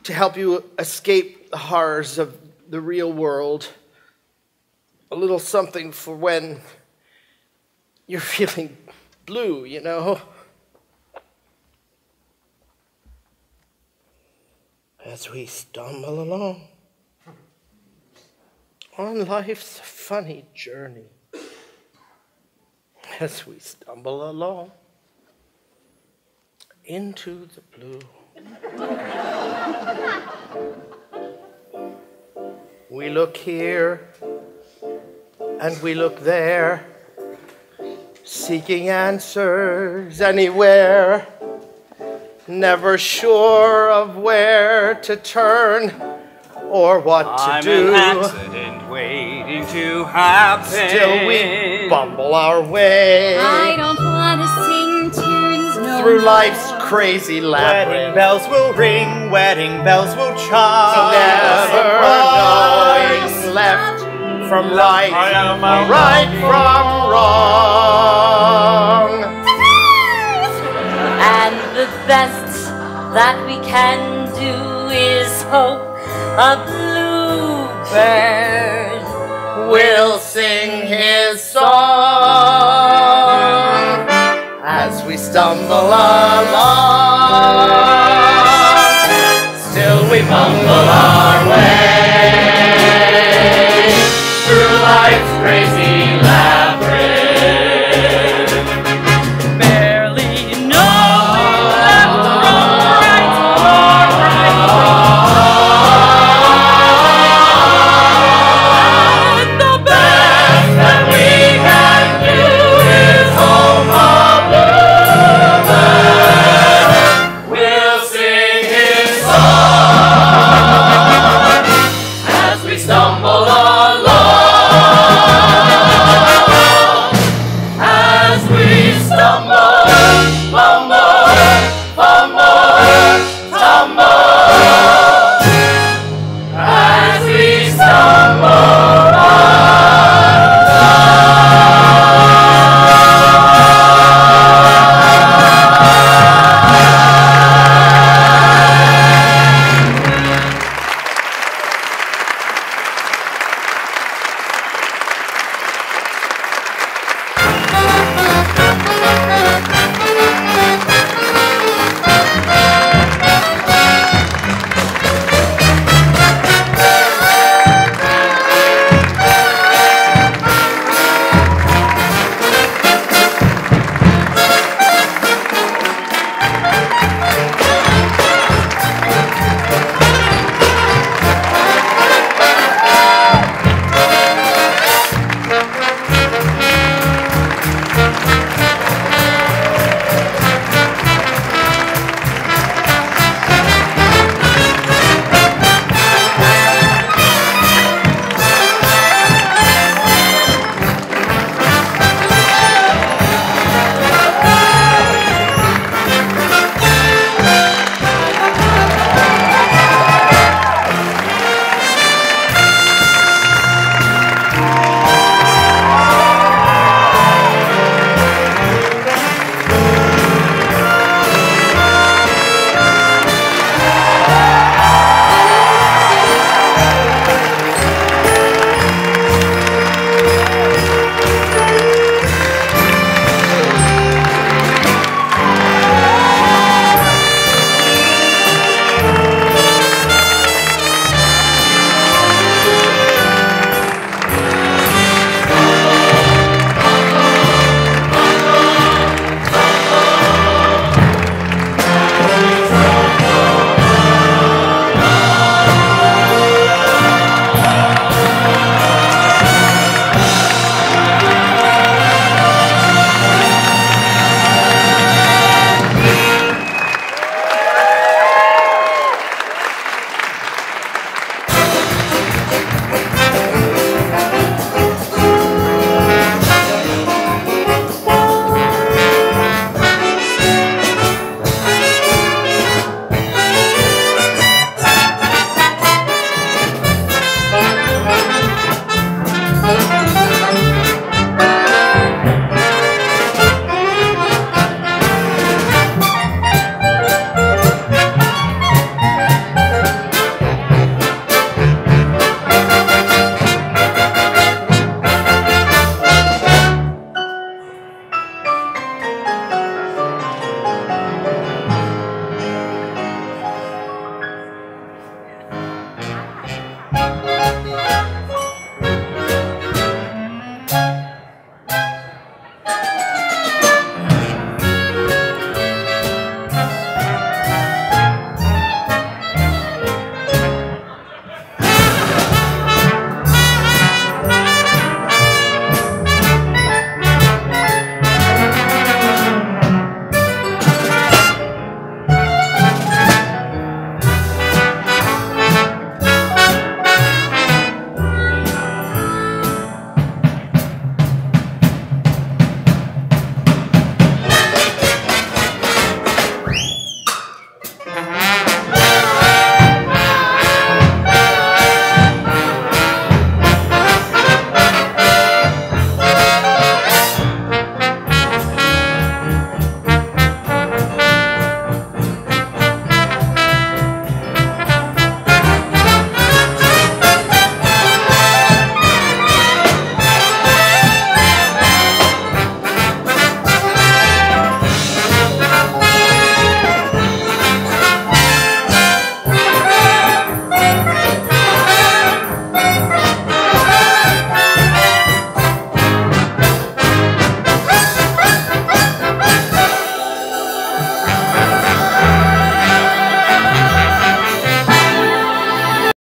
to help you escape the horrors of the real world. A little something for when you're feeling blue, you know? As we stumble along on life's funny journey, as we stumble along into the blue, we look here and we look there, seeking answers anywhere, never sure of where to turn or what to do. I'm an accident waiting to happen. Still we bumble our way. I don't want to sing tunes no through more. life's crazy labyrinth. Wedding bells will ring, wedding bells will chime. Never knowing left from right, right from wrong. And the best that we can do is hope a bluebird will sing his song as we stumble along. Still we mumble